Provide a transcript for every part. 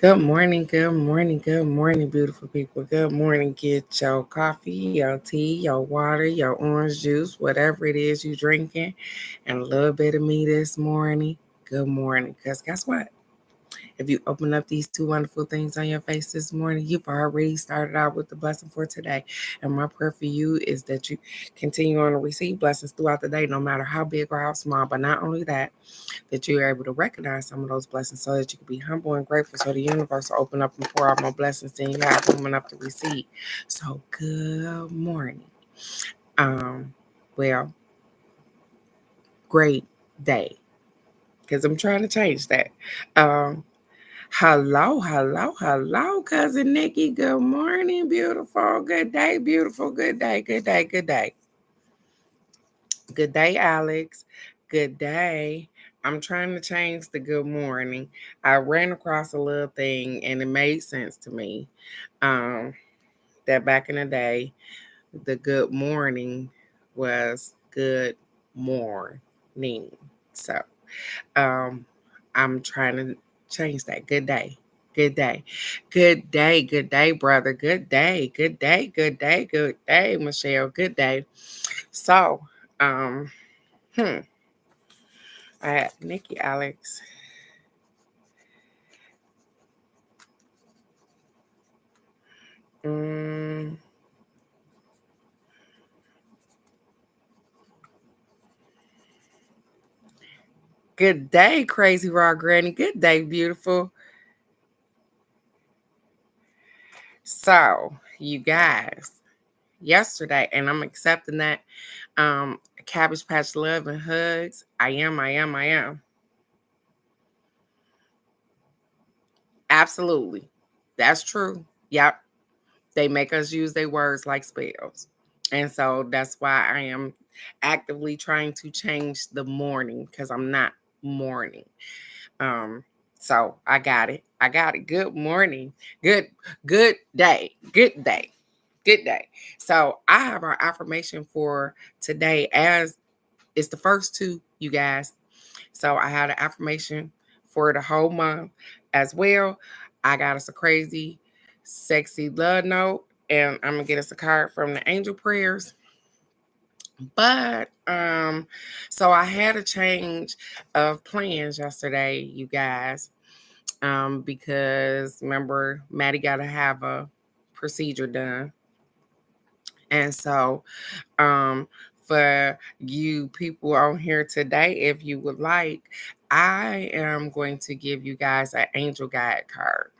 Good morning, good morning, good morning, beautiful people. Good morning. Get your coffee, your tea, your water, your orange juice, whatever it is you drinking, and a little bit of me this morning. Good morning. Because guess what? If you open up these two wonderful things on your face this morning, you've already started out with the blessing for today. And my prayer for you is that you continue on to receive blessings throughout the day, no matter how big or how small. But not only that you're able to recognize some of those blessings so that you can be humble and grateful so the universe will open up and pour out more blessings than you have room enough to receive. So good morning. Um, well, great day. Because I'm trying to change that. Um, hello, cousin Nikki. Good morning, beautiful. Good day, beautiful. Good day, good day, good day. Good day, Alex. Good day. I'm trying to change the good morning. I ran across a little thing and it made sense to me. Um, that back in the day, the good morning was good morning. So um, I'm trying to change that. Good day. Good day. Good day. Good day, brother. Good day. Good day. Good day. Good day, Michelle. Good day. So, um, hmm. Nikki Alex. Mm, good day, Crazy Raw Granny. Good day, beautiful. So, you guys, yesterday, and I'm accepting that Cabbage Patch Love and Hugs. I am. Absolutely. That's true. Yep. They make us use their words like spells. And so that's why I am actively trying to change the morning because I'm not morning. Um, so I got it. I got it. Good morning. Good day. Good day. Good day. So I have our affirmation for today as it's the first two, you guys. So I had an affirmation for the whole month as well. I got us a crazy, sexy love note, and I'm gonna get us a card from the angel prayers. But so I had a change of plans yesterday, you guys. Because remember, Maddie gotta have a procedure done. And so for you people on here today, if you would like, I am going to give you guys an angel guide card.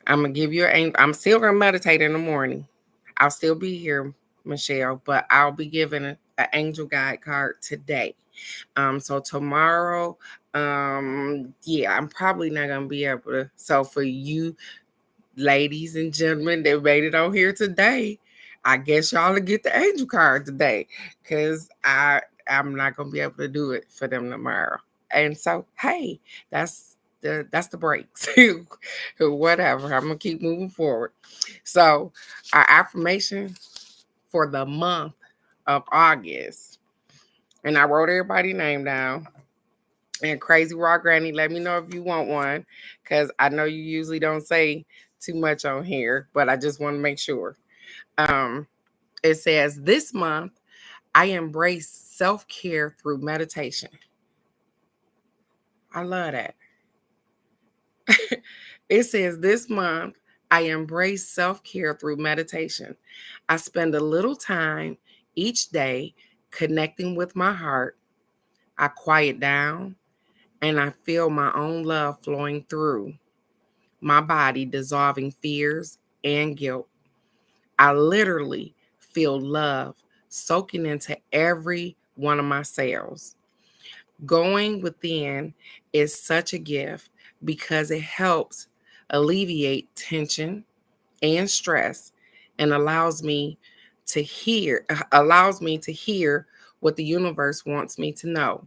I'm gonna give you I'm still gonna meditate in the morning. I'll still be here, Michelle, but I'll be giving an angel guide card today. So tomorrow, yeah, I'm probably not gonna be able to. So for you ladies and gentlemen that made it on here today, I guess y'all will get the angel card today because I'm not gonna be able to do it for them tomorrow. And so, hey, that's the breaks. Whatever. I'm gonna keep moving forward. So, our affirmation for the month of August, and I wrote everybody's name down. And Crazy Raw Granny, let me know if you want one, because I know you usually don't say too much on here, but I just want to make sure. Um, it says this month I embrace self-care through meditation. I love that. It says this month I embrace self-care through meditation. I spend a little time each day connecting with my heart. I quiet down and I feel my own love flowing through my body, dissolving fears and guilt. I literally feel love soaking into every one of my cells. Going within is such a gift because it helps alleviate tension and stress and allows me to hear what the universe wants me to know.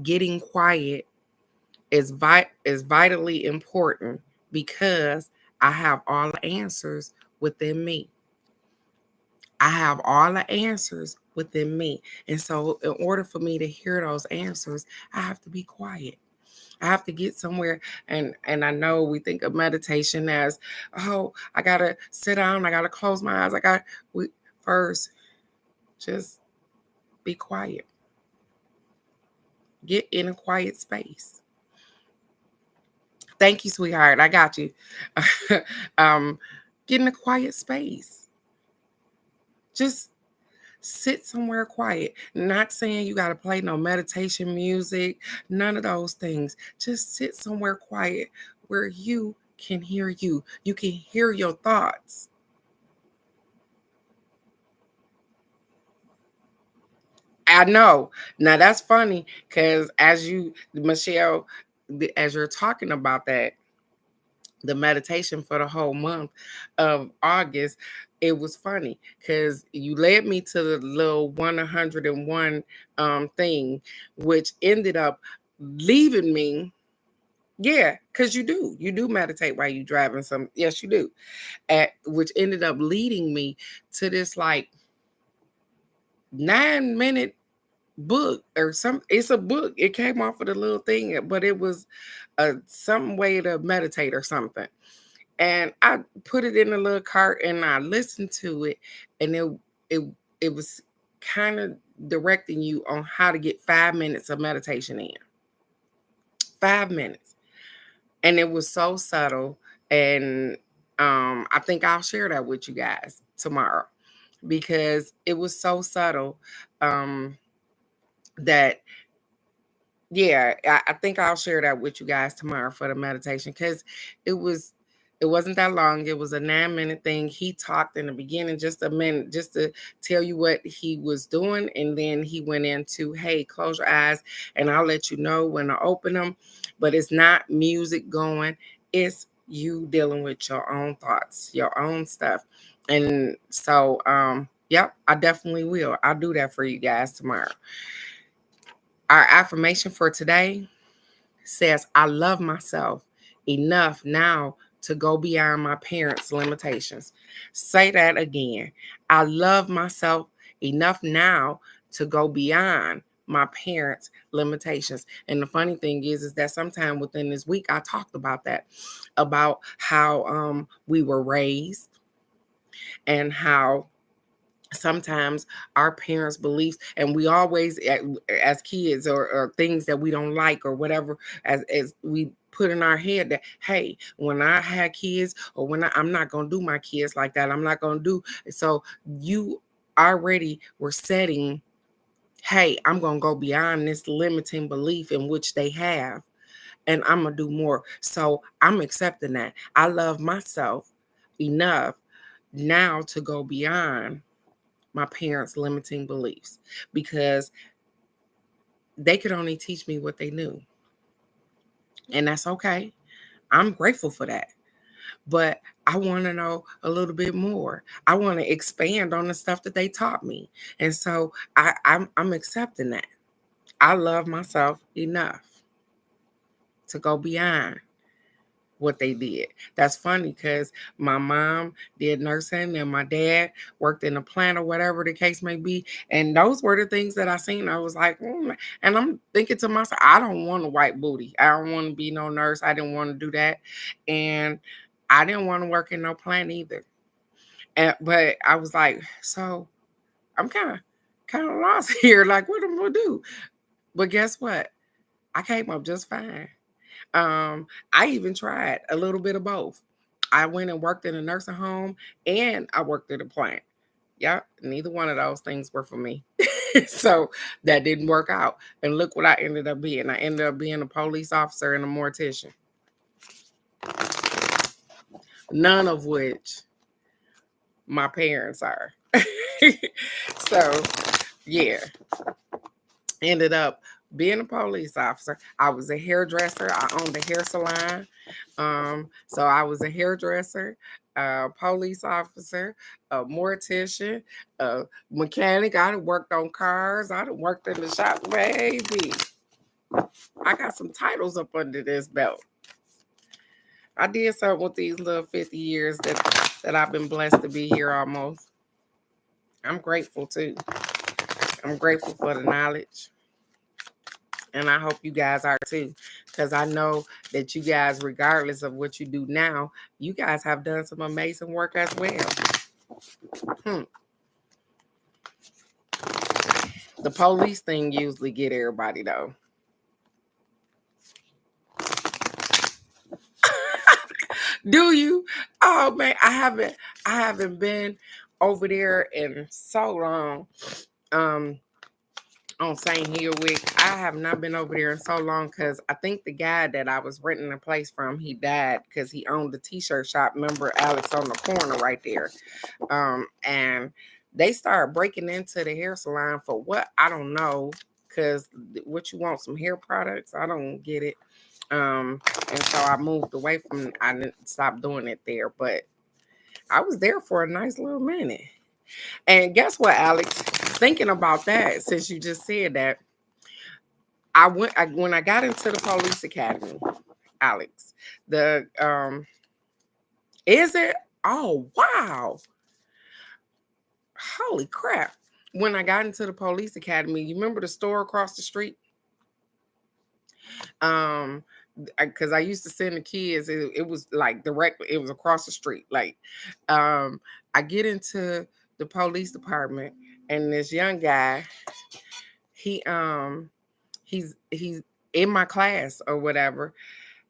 Getting quiet is vitally important because I have all the answers within me. I have all the answers within me. And so in order for me to hear those answers, I have to be quiet. I have to get somewhere. And I know we think of meditation as, oh, I gotta sit down, I gotta close my eyes. We first just be quiet. Get in a quiet space. Thank you, sweetheart. I got you. um, get in a quiet space. Just sit somewhere quiet. Not saying you got to play no meditation music, none of those things. Just sit somewhere quiet where you can hear you. You can hear your thoughts. I know. Now that's funny because Michelle, as you're talking about that, the meditation for the whole month of August, it was funny because you led me to the little 101 thing, which ended up leaving me. Yeah, because you do meditate while you driving some. Yes, you do. Which ended up leading me to this like 9-minute book or some. It's a book. It came off of the little thing, but it was some way to meditate or something. And I put it in a little cart and I listened to it, and it it was kind of directing you on how to get 5 minutes of meditation in. 5 minutes. And it was so subtle. And I think I'll share that with you guys tomorrow because it was so subtle that yeah, I think I'll share that with you guys tomorrow for the meditation because it was it wasn't that long. It was a 9-minute thing. He talked in the beginning just a minute just to tell you what he was doing, and then he went into, hey, close your eyes and I'll let you know when to open them. But it's not music going, it's you dealing with your own thoughts, your own stuff. And so yep, I definitely will. I'll do that for you guys tomorrow. Our affirmation for today says, I love myself enough now to go beyond my parents' limitations. Say that again. I love myself enough now to go beyond my parents' limitations. And the funny thing is that sometime within this week, I talked about that, about how we were raised and how sometimes our parents' beliefs, and we always as kids, or things that we don't like or whatever, as we put in our head that, hey, when I had kids, or when I'm not going to do my kids like that, I'm not going to do. So you already were setting, hey, I'm going to go beyond this limiting belief in which they have, and I'm going to do more. So I'm accepting that. I love myself enough now to go beyond my parents' limiting beliefs, because they could only teach me what they knew. And that's okay. I'm grateful for that. But I want to know a little bit more. I want to expand on the stuff that they taught me. And so I'm accepting that. I love myself enough to go beyond what they did. That's funny because my mom did nursing and my dad worked in a plant or whatever the case may be. And those were the things that I seen. I was like, and I'm thinking to myself, I don't want a white booty. I don't want to be no nurse. I didn't want to do that. And I didn't want to work in no plant either. But I was like, so I'm kind of lost here. Like, what am I gonna do? But guess what? I came up just fine. I even tried a little bit of both. I went and worked in a nursing home and I worked at a plant. Yeah, neither one of those things were for me. So that didn't work out. And look what I ended up being. I ended up being a police officer and a mortician. None of which my parents are. So, yeah, ended up being a police officer. I was a hairdresser. I owned a hair salon. So I was a hairdresser, a police officer, a mortician, a mechanic. I'd have worked on cars. I'd have worked in the shop. Baby, I got some titles up under this belt. I did something with these little 50 years that I've been blessed to be here almost. I'm grateful too. I'm grateful for the knowledge. And I hope you guys are too, because I know that you guys, regardless of what you do now, you guys have done some amazing work as well. The police thing usually get everybody though. Do you? Oh man, I haven't been over there in so long. On St. Hilwick, I have not been over there in so long because I think the guy that I was renting a place from, he died because he owned the t-shirt shop. Remember Alex on the corner right there? And they started breaking into the hair salon for what? I don't know. Because what you want, some hair products? I don't get it. And so I moved away from, I didn't stop doing it there, but I was there for a nice little minute. And guess what, Alex? Thinking about that, since you just said that, when I got into the police academy, Alex, is it? Oh wow. Holy crap. When I got into the police academy, you remember the store across the street? Because I used to send the kids, it was like directly, it was across the street. Like, I get into the police department, and this young guy, he he's in my class or whatever,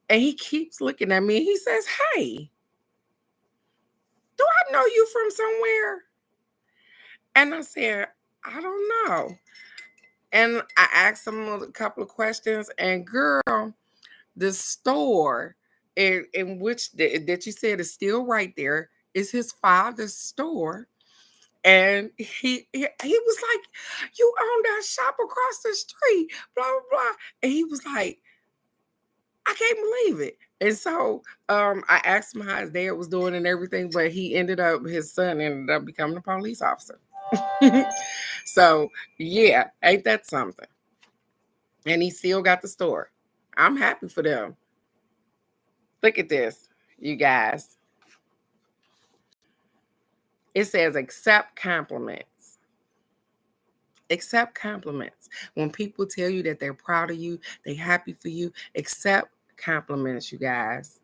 and he keeps looking at me. He says, "Hey, do I know you from somewhere?" And I said, "I don't know." And I asked him a couple of questions, and girl, the store in which that you said is still right there is his father's store. And he was like, "You own that shop across the street, blah blah blah." And he was like, "I can't believe it." And so I asked him how his dad was doing and everything, but his son ended up becoming a police officer. So yeah, ain't that something? And he still got the store. I'm happy for them. Look at this, you guys. It says accept compliments. Accept compliments. When people tell you that they're proud of you, they're happy for you, accept compliments, you guys.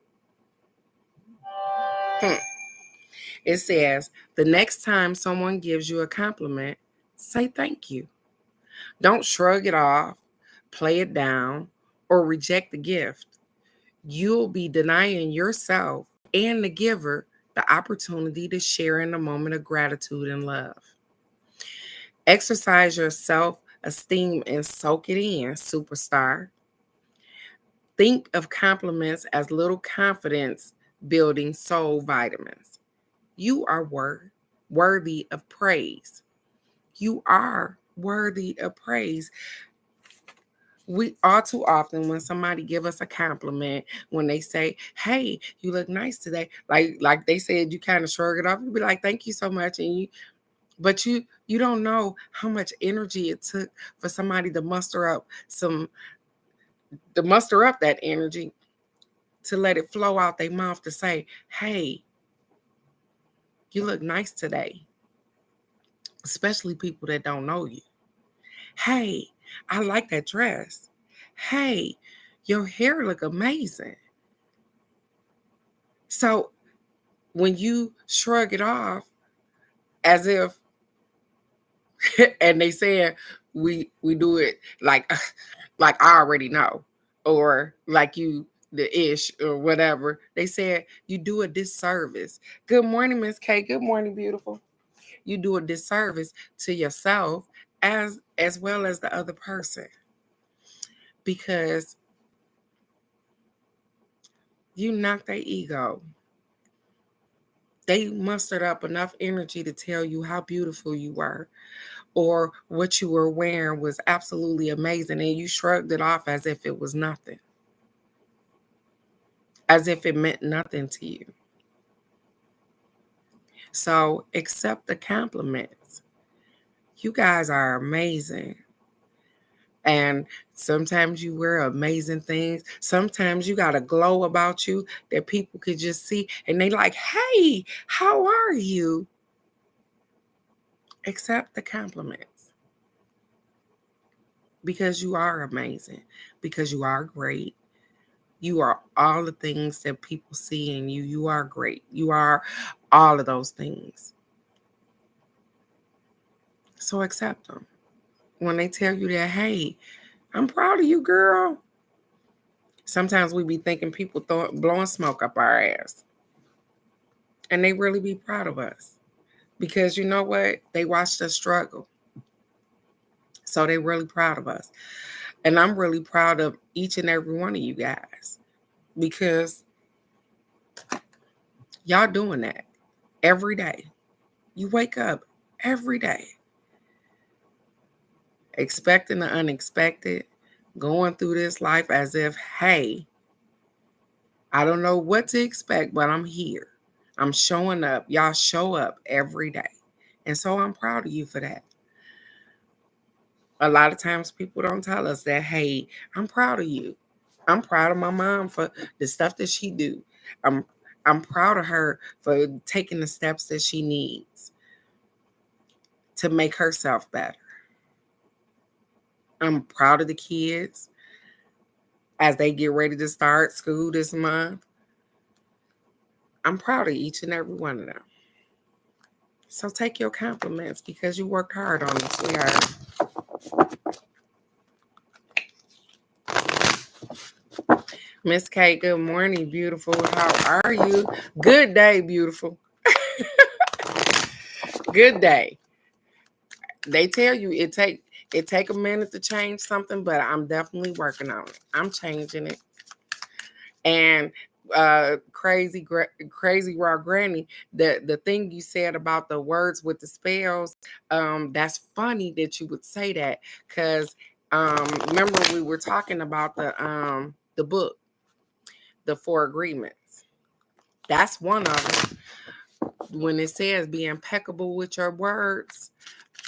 It says the next time someone gives you a compliment, say thank you. Don't shrug it off, play it down, or reject the gift. You'll be denying yourself and the giver the opportunity to share in a moment of gratitude and love. Exercise your self-esteem and soak it in, superstar. Think of compliments as little confidence building soul vitamins. You are worthy of praise. You are worthy of praise. We all too often, when somebody give us a compliment, when they say, "Hey, you look nice today," like they said, you kind of shrug it off. You be like, "Thank you so much," but you don't know how much energy it took for somebody to muster up that energy to let it flow out their mouth to say, "Hey, you look nice today." Especially people that don't know you. "Hey, I like that dress." "Hey, your hair look amazing." So when you shrug it off as if, and they said we do it like like I already know, or like you the ish or whatever, they said you do a disservice. Good morning, Miss K. Good morning, beautiful. You do a disservice to yourself as well as the other person, because you knock their ego. They mustered up enough energy to tell you how beautiful you were, or what you were wearing was absolutely amazing, and you shrugged it off as if it was nothing, as if it meant nothing to you. So accept the compliments. You guys are amazing. And sometimes you wear amazing things. Sometimes you got a glow about you that people could just see, and they like, "Hey, how are you?" Accept the compliments. because you are amazing, because you are great. You are all the things that people see in you. You are great. You are all of those things. So accept them. When they tell you that, hey, I'm proud of you, girl. Sometimes we be thinking people blowing smoke up our ass. And they really be proud of us. Because you know what? They watched us struggle. So they really proud of us. And I'm really proud of each and every one of you guys. Because y'all doing that every day. You wake up every day expecting the unexpected, going through this life as if, hey, I don't know what to expect, but I'm here. I'm showing up. Y'all show up every day. And so I'm proud of you for that. A lot of times people don't tell us that, hey, I'm proud of you. I'm proud of my mom for the stuff that she do. I'm I'm proud of her for taking the steps that she needs to make herself better. I'm proud of the kids as they get ready to start school this month. I'm proud of each and every one of them. So take your compliments because you worked hard on it, sweetheart. Miss Kate, good morning, beautiful. How are you? Good day, beautiful. Good day. They tell you it take a minute to change something, but I'm definitely working on it. I'm changing it. And crazy raw granny, the thing you said about the words with the spells, that's funny that you would say that, because remember we were talking about the book, the Four Agreements. That's one of them. When it says be impeccable with your words,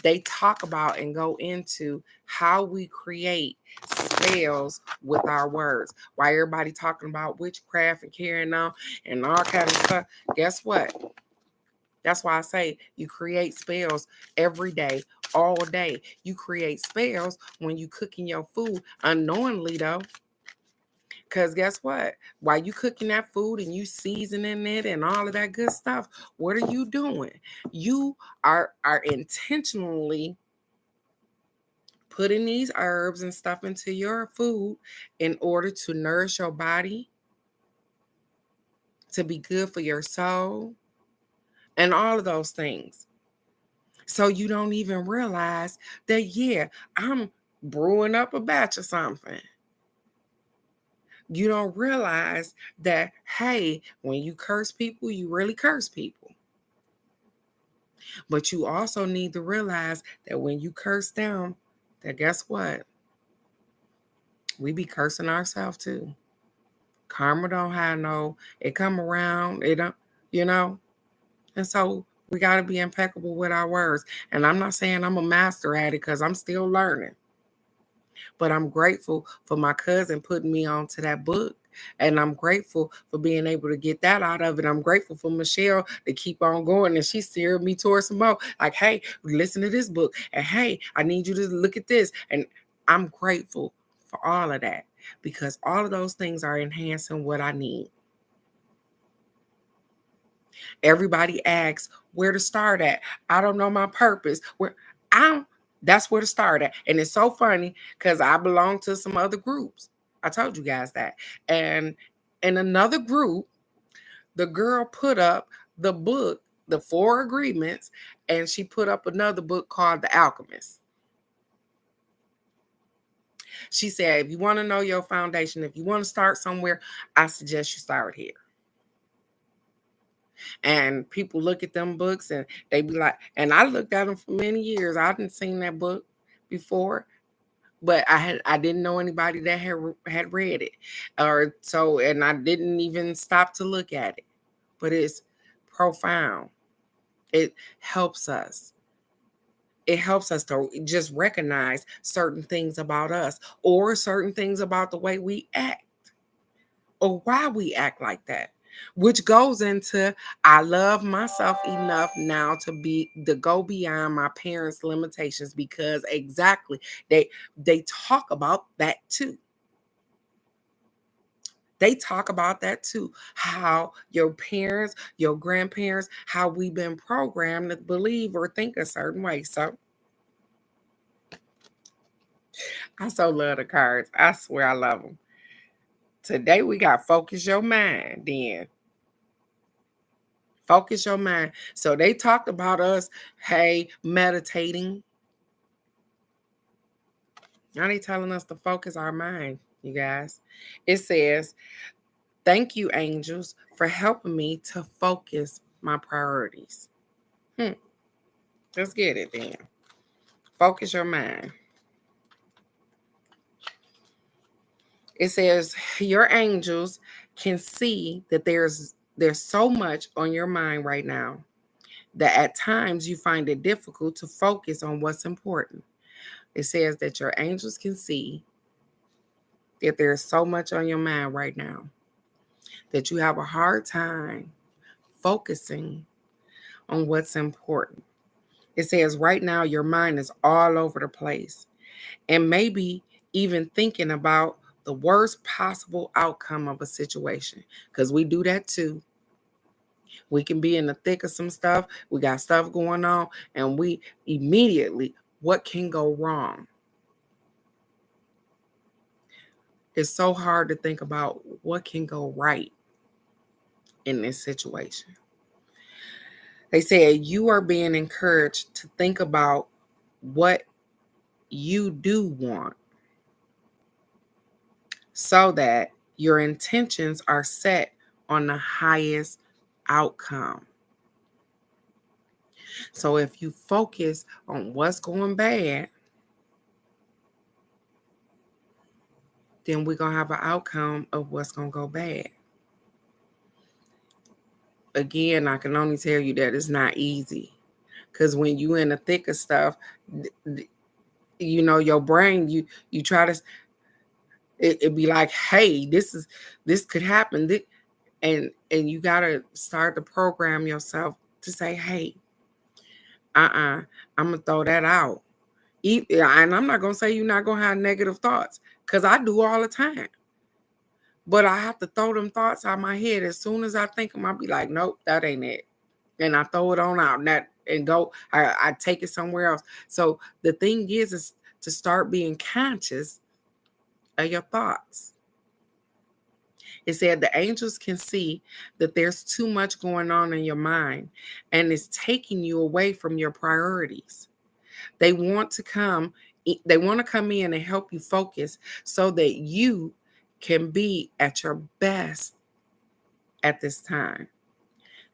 they talk about and go into how we create spells with our words. Why everybody talking about witchcraft and carrying on and all kind of stuff. Guess what? That's why I say you create spells every day, all day. You create spells when you cooking your food unknowingly though. Because guess what? While you cooking that food and you seasoning it and all of that good stuff, what are you doing? You are intentionally putting these herbs and stuff into your food in order to nourish your body, to be good for your soul, and all of those things. So you don't even realize that, yeah, I'm brewing up a batch of something. You don't realize that, hey, when you curse people, you really curse people. But you also need to realize that when you curse them, that guess what? We be cursing ourselves too. Karma don't have no, it come around, it don't, you know? And so we got to be impeccable with our words. And I'm not saying I'm a master at it because I'm still learning. But I'm grateful for my cousin putting me onto that book. And I'm grateful for being able to get that out of it. I'm grateful for Michelle to keep on going. And she steered me towards some more. Like, hey, listen to this book. And hey, I need you to look at this. And I'm grateful for all of that because all of those things are enhancing what I need. Everybody asks where to start at. I don't know my purpose. That's where to start at. And it's so funny because I belong to some other groups. I told you guys that. And in another group, the girl put up the book, The Four Agreements, and she put up another book called The Alchemist. She said, if you want to know your foundation, if you want to start somewhere, I suggest you start here. And people look at them books and they be like, and I looked at them for many years. I hadn't seen that book before, but I didn't know anybody that had read it, or so, and I didn't even stop to look at it. But it's profound. It helps us. It helps us to just recognize certain things about us or certain things about the way we act or why we act like that. which goes into I love myself enough now to go beyond my parents' limitations, because exactly they talk about that too. They talk about that too. How your parents, your grandparents, how we've been programmed to believe or think a certain way. So I so love the cards. I swear I love them. Today we got focus your mind. Then focus your mind. So they talked about us, hey, meditating. Now they telling us to focus our mind, you guys. It says, thank you, angels, for helping me to focus my priorities. Let's get it then. Focus your mind. It says your angels can see that there's so much on your mind right now that at times you find it difficult to focus on what's important. It says that your angels can see that there's so much on your mind right now that you have a hard time focusing on what's important. It says right now your mind is all over the place and maybe even thinking about the worst possible outcome of a situation, because we do that too. We can be in the thick of some stuff. We got stuff going on, and we immediately, what can go wrong? It's so hard to think about what can go right in this situation. They said you are being encouraged to think about what you do want so that your intentions are set on the highest outcome. So if you focus on what's going bad, then we're going to have an outcome of what's going to go bad. Again, I can only tell you that it's not easy, because when you in the thick of stuff, you know, your brain, you try to, it be like, hey, this could happen. And you got to start to program yourself to say, hey, I'm going to throw that out. And I'm not going to say you're not going to have negative thoughts, because I do all the time. But I have to throw them thoughts out my head. As soon as I think them, I'll be like, nope, that ain't it. And I throw it on out and go, I take it somewhere else. So the thing is to start being conscious of your thoughts. It said the angels can see that there's too much going on in your mind and it's taking you away from your priorities. They want to come in and help you focus so that you can be at your best at this time.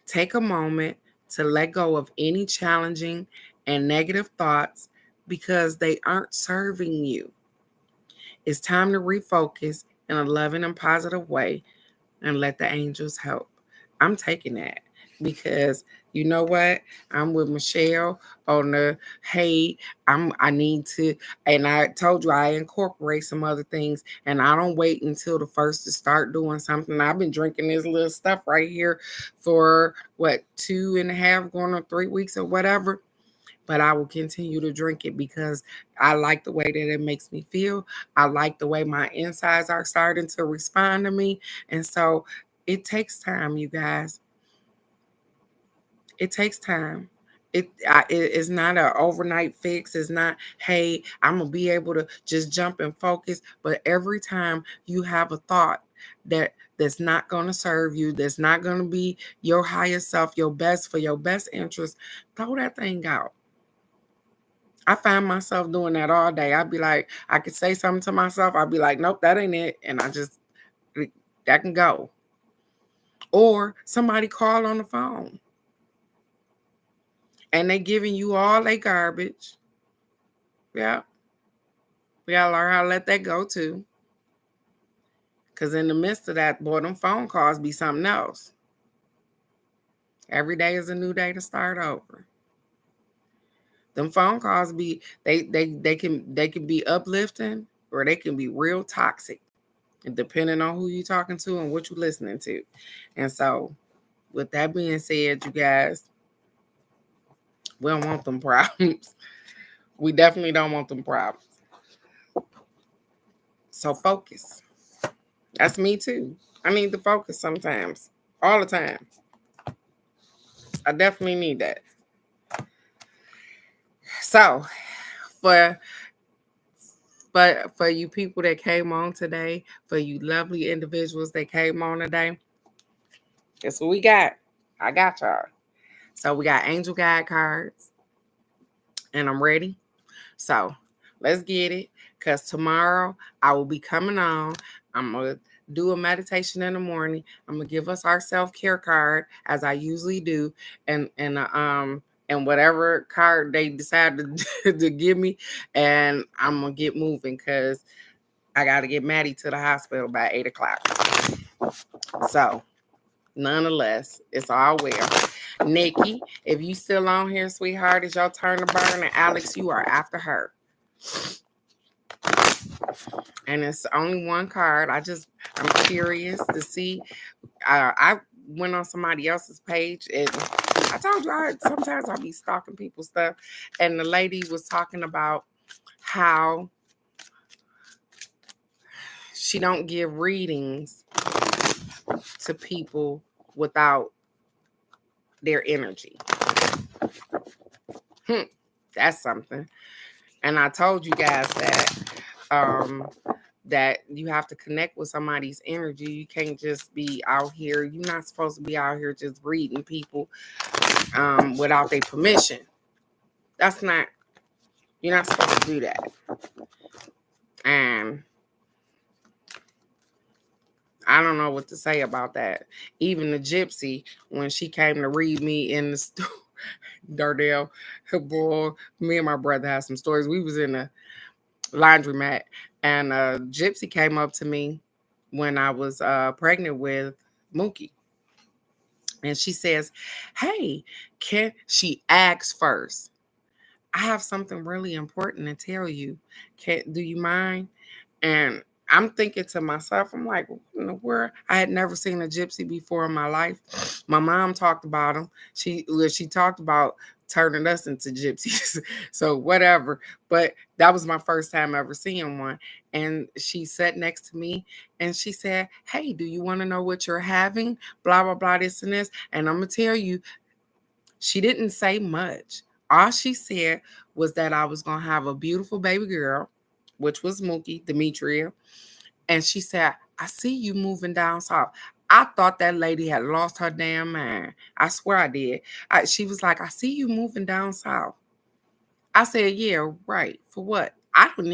Take a moment to let go of any challenging and negative thoughts because they aren't serving you. It's time to refocus in a loving and positive way and let the angels help. I'm taking that because you know what? I'm with Michelle on the hey, I need to, and I told you I incorporate some other things, and I don't wait until the first to start doing something. I've been drinking this little stuff right here for what 2.5 going on 3 weeks or whatever. But I will continue to drink it because I like the way that it makes me feel. I like the way my insides are starting to respond to me. And so it takes time, you guys. It takes time. It is not an overnight fix. It's not, hey, I'm going to be able to just jump and focus. But every time you have a thought that's not going to serve you, that's not going to be your highest self, your best for your best interest, throw that thing out. I find myself doing that all day. I'd be like, I could say something to myself. I'd be like, nope, that ain't it. And that can go. Or somebody call on the phone and they giving you all their garbage. Yeah. We gotta learn how to let that go too. Because in the midst of that, boy, them phone calls be something else. Every day is a new day to start over. Them phone calls they can be uplifting or they can be real toxic. depending on who you're talking to and what you're listening to. And so, with that being said, you guys, we don't want them problems. We definitely don't want them problems. So focus. That's me too. I need to focus sometimes, all the time. I definitely need that. So, for for you people that came on today, for you lovely individuals that came on today, guess what we got? I got y'all. So we got angel guide cards, and I'm ready. So let's get it. Cause tomorrow I will be coming on. I'm gonna do a meditation in the morning. I'm gonna give us our self-care card as I usually do, and whatever card they decide to give me, and I'm gonna get moving because I gotta get Maddie to the hospital by 8 o'clock. So nonetheless, it's all well. Nikki, if you still on here, sweetheart, it's your turn to burn. And Alex, you are after her. And it's only one card. I'm curious to see. I went on somebody else's page and I told you sometimes I'll be stalking people's stuff. And the lady was talking about how she don't give readings to people without their energy. That's something. And I told you guys that you have to connect with somebody's energy. You can't just be out here. You're not supposed to be out here just reading people without their permission. You're not supposed to do that. And I don't know what to say about that. Even the gypsy, when she came to read me in the store, Dardell, boy, me and my brother had some stories. We was in a laundromat, and gypsy came up to me when I was pregnant with Mookie. And she says, hey, she asks first, I have something really important to tell you. Do you mind? And I'm thinking to myself, I'm like, in the world? I had never seen a gypsy before in my life. My mom talked about them. She talked about turning us into gypsies. So whatever. But that was my first time ever seeing one. And she sat next to me and she said, hey, do you want to know what you're having? Blah, blah, blah, this and this. And I'm going to tell you, she didn't say much. All she said was that I was going to have a beautiful baby girl, which was Mookie, Demetria. And she said, I see you moving down south. I thought that lady had lost her damn mind. I swear I did. She was like, I see you moving down south. I said, yeah, right. For what? I didn't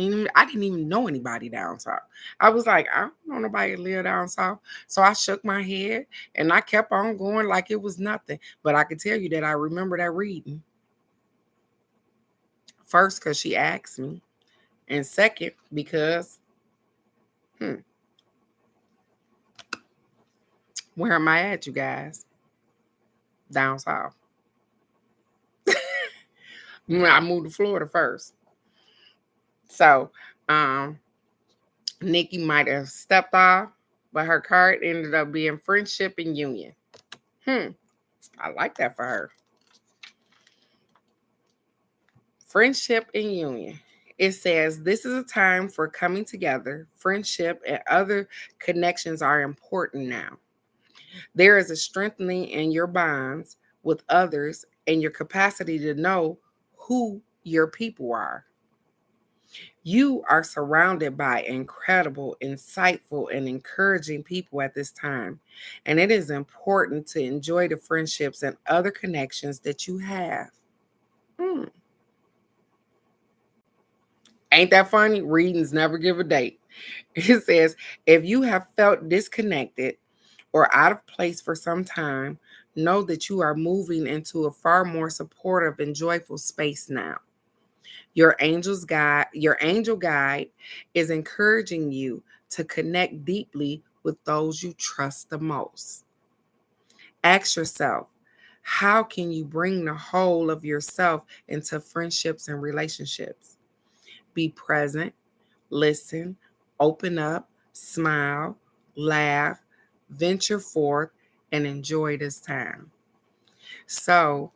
even know anybody down south. I was like, I don't know nobody live down south. So I shook my head and I kept on going like it was nothing. But I could tell you that I remember that reading. First, because she asked me. And second, because where am I at, you guys? Down south. I moved to Florida first. So, Nikki might have stepped off, but her card ended up being friendship and union. I like that for her. Friendship and union. It says, this is a time for coming together. Friendship and other connections are important now. There is a strengthening in your bonds with others and your capacity to know who your people are. You are surrounded by incredible, insightful, and encouraging people at this time. And it is important to enjoy the friendships and other connections that you have. Ain't that funny? Readings never give a date. It says, if you have felt disconnected or out of place for some time, know that you are moving into a far more supportive and joyful space now. Your angel guide is encouraging you to connect deeply with those you trust the most. Ask yourself, how can you bring the whole of yourself into friendships and relationships? Be present, listen, open up, smile, laugh, venture forth, and enjoy this time. So,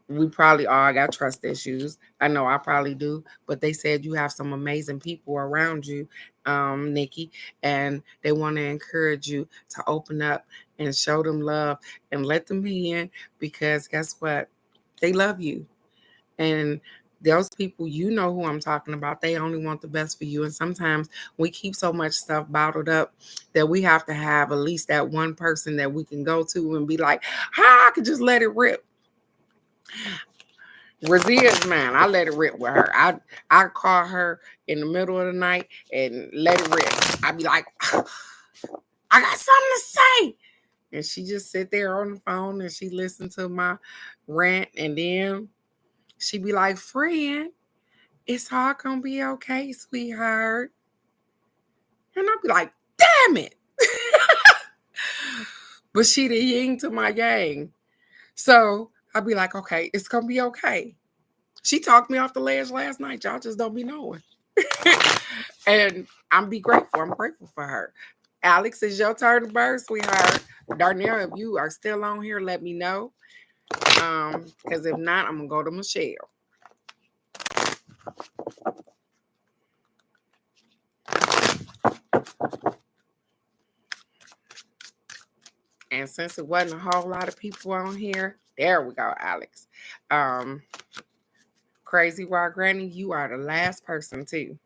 we probably all got trust issues. I know I probably do, but they said you have some amazing people around you, Nikki, and they want to encourage you to open up and show them love and let them be in, because guess what? They love you. And those people, you know who I'm talking about, they only want the best for you. And sometimes we keep so much stuff bottled up that we have to have at least that one person that we can go to and be like, I could just let it rip. Razia's mine. I let it rip with her. I call her in the middle of the night and let it rip. I be like, I got something to say. And she just sit there on the phone and she listen to my rant, and then she be like, friend, it's all gonna be okay, sweetheart. And I'll be like, damn it. But she the yin to my yang. So I'll be like, okay, it's gonna be okay. She talked me off the ledge last night. Y'all just don't be knowing. And I'm grateful. I'm grateful for her. Alex, it's your turn to bird, sweetheart. Darnell, if you are still on here, let me know. Because if not, I'm gonna go to Michelle. And since it wasn't a whole lot of people on here, there we go, Alex. Crazy Wild Granny, you are the last person too.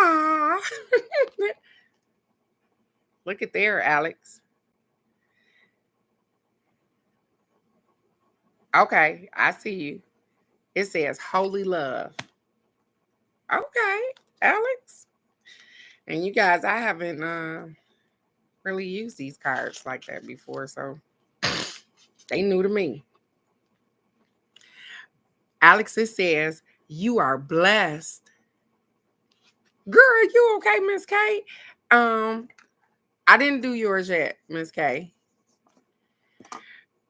Ah, look at there, Alex. Okay, I see you. It says holy love. Okay, Alex. And you guys, I haven't really used these cards like that before, so they new to me. Alex, it says, you are blessed. Girl, you okay, Miss K? I didn't do yours yet, Miss K.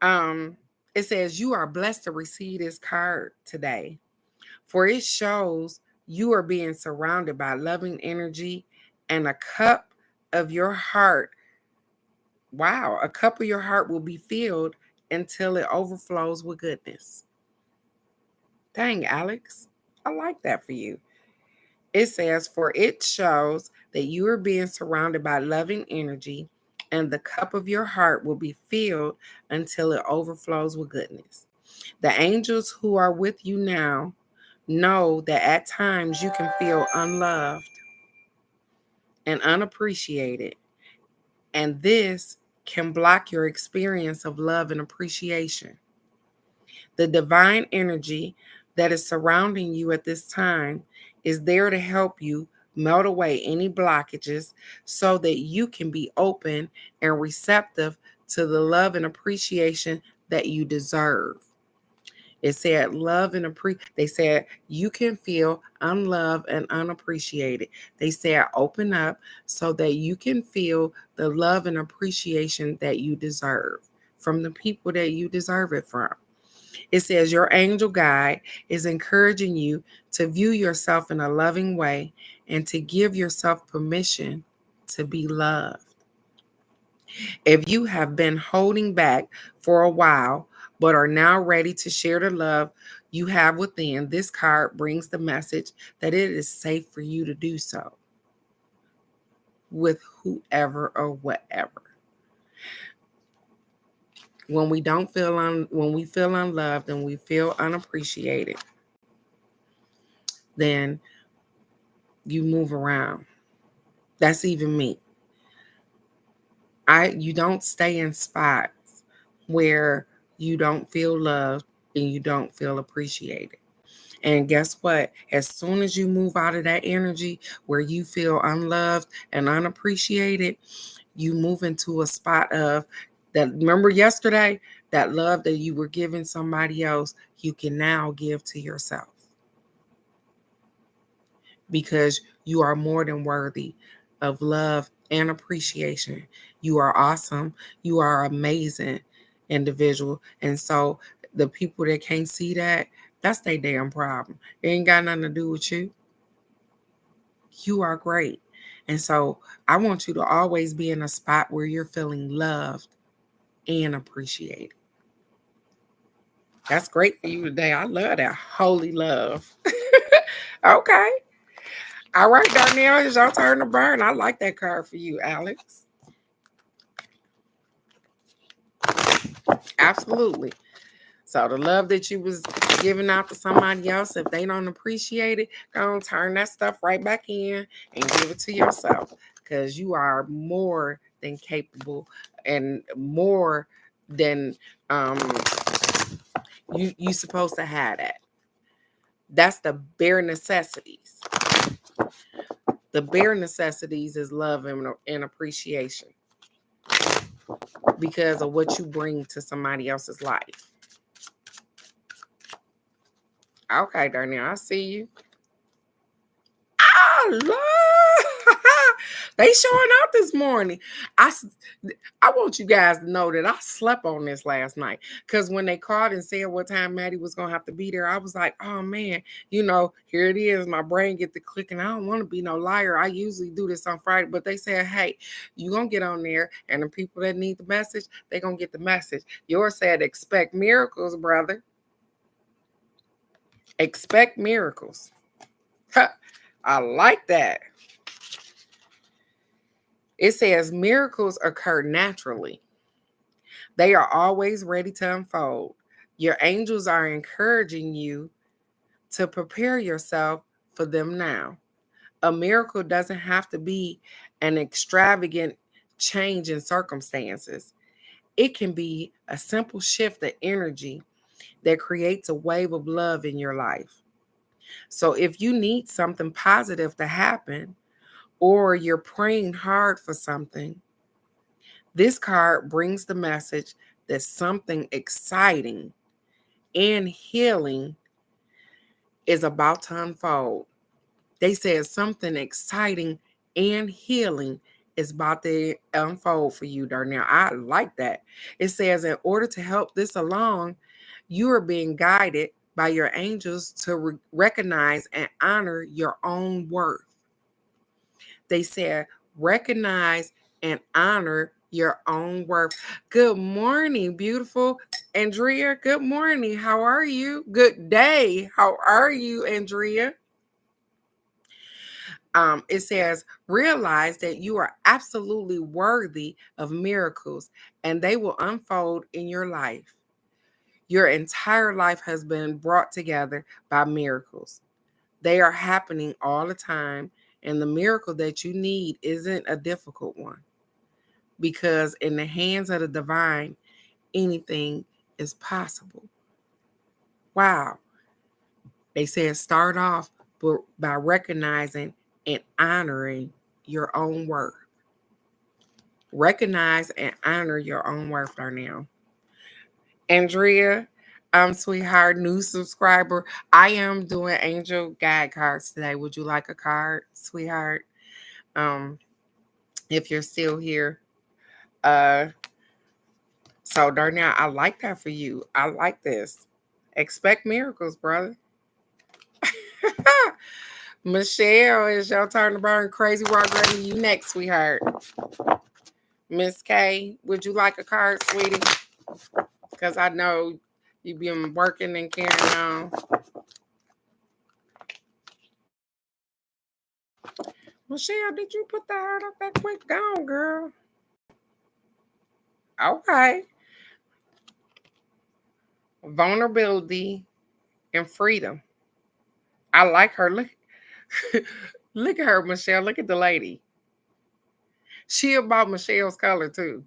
It says, you are blessed to receive this card today, for it shows you are being surrounded by loving energy and a cup of your heart. Wow, a cup of your heart will be filled until it overflows with goodness. Dang, Alex, I like that for you. It says, for it shows that you are being surrounded by loving energy, and the cup of your heart will be filled until it overflows with goodness. The angels who are with you now know that at times you can feel unloved and unappreciated, and this can block your experience of love and appreciation. The divine energy that is surrounding you at this time is there to help you melt away any blockages so that you can be open and receptive to the love and appreciation that you deserve. It said love and they said you can feel unloved and unappreciated. They said open up so that you can feel the love and appreciation that you deserve from the people that you deserve it from. It says your angel guide is encouraging you to view yourself in a loving way and to give yourself permission to be loved. If you have been holding back for a while, but are now ready to share the love you have within, this card brings the message that it is safe for you to do so with whoever or whatever. When we feel unloved and we feel unappreciated, then you move around. That's even me. You don't stay in spots where you don't feel loved and you don't feel appreciated. And guess what? As soon as you move out of that energy where you feel unloved and unappreciated, you move into a spot of that. Remember yesterday, that love that you were giving somebody else, you can now give to yourself. Because you are more than worthy of love and appreciation. You are awesome. You are amazing individual. And so the people that can't see that, that's their damn problem. It ain't got nothing to do with you. You are great. And so I want you to always be in a spot where you're feeling loved and appreciated. That's great for you today. I love that. Holy love. Okay. All right, Darnell, it's your turn to burn. I like that card for you, Alex. Absolutely. So the love that you was giving out to somebody else, if they don't appreciate it, go and turn that stuff right back in and give it to yourself, because you are more than capable and more than you supposed to have that. That's the bare necessities. The bare necessities is love and appreciation because of what you bring to somebody else's life. Okay, Darnell, I see you. Ah, Lord. They showing out this morning. I want you guys to know that I slept on this last night, because when they called and said what time Maddie was gonna have to be there, I was like, oh man, here it is. My brain get to clicking. I don't want to be no liar. I usually do this on Friday, but they said, hey, you gonna get on there, and the people that need the message, they gonna get the message. Yours said expect miracles, brother. Expect miracles. I like that. It says miracles occur naturally. They are always ready to unfold. Your angels are encouraging you to prepare yourself for them now. A miracle doesn't have to be an extravagant change in circumstances. It can be a simple shift of energy that creates a wave of love in your life. So if you need something positive to happen, or you're praying hard for something, this card brings the message that something exciting and healing is about to unfold. They said something exciting and healing is about to unfold for you, Darnell. I like that. It says, in order to help this along, you are being guided by your angels to recognize and honor your own worth. They said, recognize and honor your own worth. Good morning, beautiful Andrea. Good morning. How are you? Good day. How are you, Andrea? It says, realize that you are absolutely worthy of miracles and they will unfold in your life. Your entire life has been brought together by miracles. They are happening all the time. And the miracle that you need isn't a difficult one, because in the hands of the divine, anything is possible. Wow. They said start off by recognizing and honoring your own worth. Recognize and honor your own worth, Darnell. Andrea, sweetheart, new subscriber. I am doing angel guide cards today. Would you like a card, sweetheart? If you're still here. So Darnell, I like that for you. I like this. Expect miracles, brother. Michelle, it's your turn to burn. Crazy Rock Ready. You next, sweetheart. Miss K, would you like a card, sweetie? Because I know you've been working and carrying on. Michelle, did you put the heart up that quick? Gone, girl. Okay. Vulnerability and freedom. I like her. Look, look at her, Michelle. Look at the lady. She about Michelle's color too.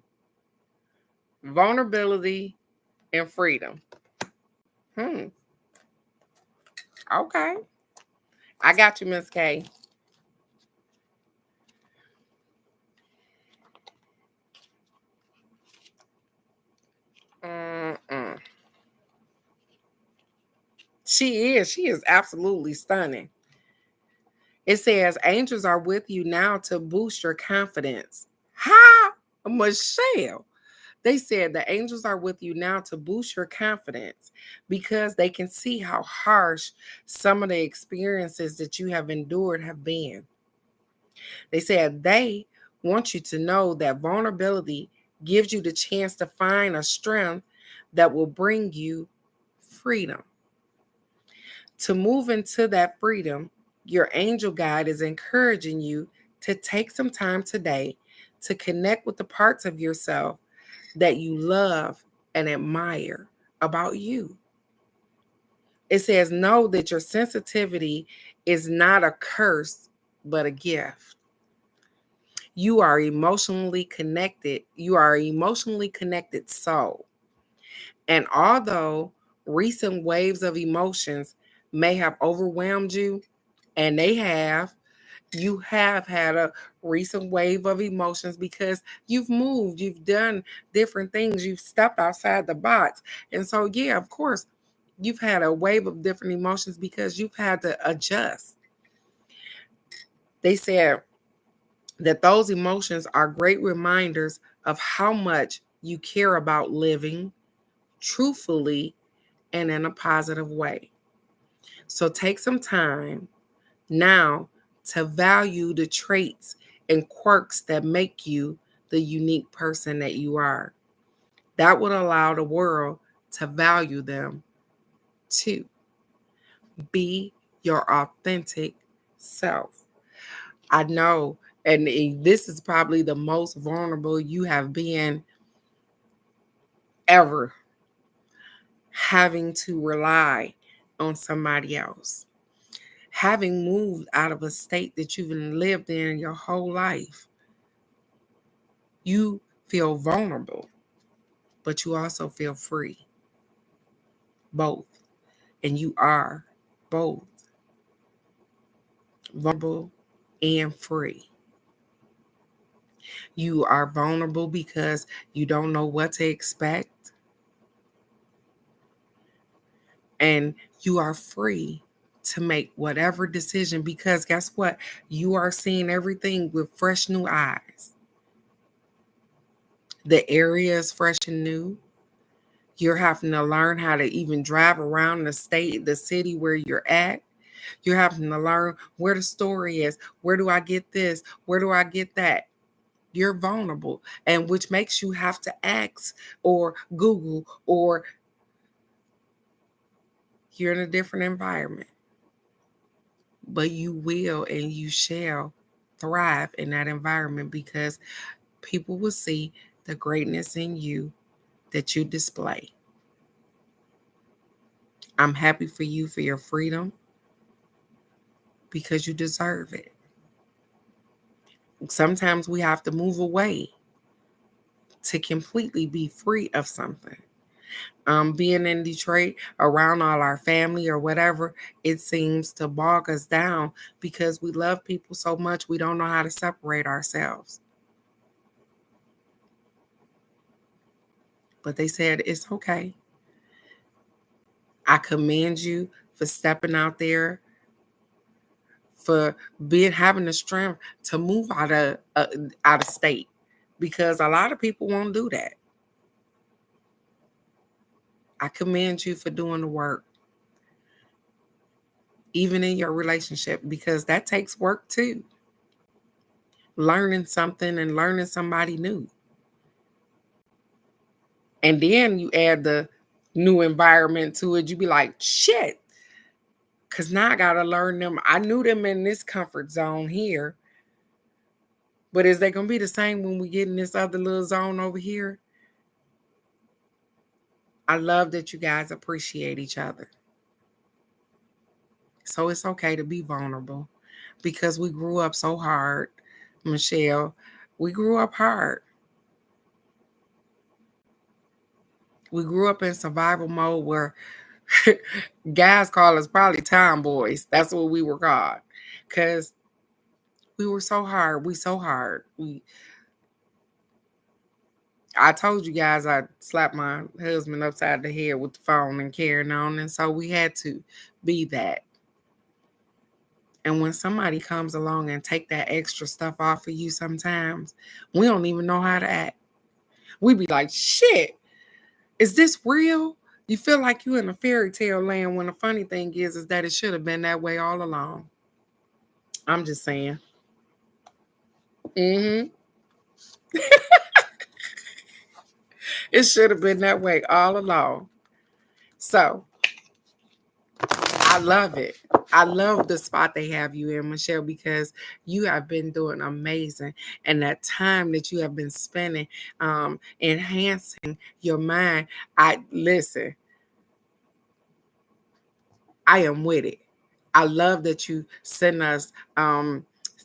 Vulnerability and freedom. Hmm. Okay. I got you, Miss K. Mm-mm. She is. She is absolutely stunning. It says angels are with you now to boost your confidence. Hi, Michelle. They said the angels are with you now to boost your confidence because they can see how harsh some of the experiences that you have endured have been. They said they want you to know that vulnerability gives you the chance to find a strength that will bring you freedom. To move into that freedom, your angel guide is encouraging you to take some time today to connect with the parts of yourself that you love and admire about you. It says, know that your sensitivity is not a curse, but a gift. You are emotionally connected. You are an emotionally connected soul. And although recent waves of emotions may have overwhelmed you, and they have, you have had a recent wave of emotions because you've moved, you've done different things, you've stepped outside the box. And so, yeah, of course, you've had a wave of different emotions because you've had to adjust. They said that those emotions are great reminders of how much you care about living truthfully and in a positive way. So take some time now to value the traits and quirks that make you the unique person that you are. That would allow the world to value them too. Be your authentic self. I know, and this is probably the most vulnerable you have been ever, having to rely on somebody else, having moved out of a state that you've lived in your whole life. You feel vulnerable, but you also feel free. Both. And you are both vulnerable and free. You are vulnerable because you don't know what to expect. And you are free to make whatever decision because guess what? You are seeing everything with fresh new eyes. The area is fresh and new. You're having to learn how to even drive around the state, the city where you're at. You're having to learn where the story is. Where do I get this? Where do I get that? You're vulnerable, and which makes you have to ask or Google, or you're in a different environment. But you will and you shall thrive in that environment because people will see the greatness in you that you display. I'm happy for you for your freedom because you deserve it. Sometimes we have to move away to completely be free of something. Being in Detroit around all our family or whatever, it seems to bog us down because we love people so much we don't know how to separate ourselves. But they said, it's okay. I commend you for stepping out there, for having the strength to move out of state, because a lot of people won't do that. I commend you for doing the work, even in your relationship, because that takes work too. Learning something and learning somebody new. And then you add the new environment to it, you be like, shit. Because now I got to learn them. I knew them in this comfort zone here. But is they going to be the same when we get in this other little zone over here? I love that you guys appreciate each other. So it's okay to be vulnerable because we grew up so hard, Michelle. We grew up hard. We grew up in survival mode where guys call us probably tomboys. That's what we were called. Because we were so hard. I told you guys I slapped my husband upside the head with the phone and carrying on. And so we had to be that. And when somebody comes along and take that extra stuff off of you sometimes, we don't even know how to act. We be like, shit, is this real? You feel like you're in a fairy tale land when the funny thing is that it should have been that way all along. I'm just saying. Mm-hmm. It should have been that way all along. So I love it. I love the spot they have you in, Michelle, because you have been doing amazing. And that time that you have been spending enhancing your mind, I listen, I am with it. I love that you send us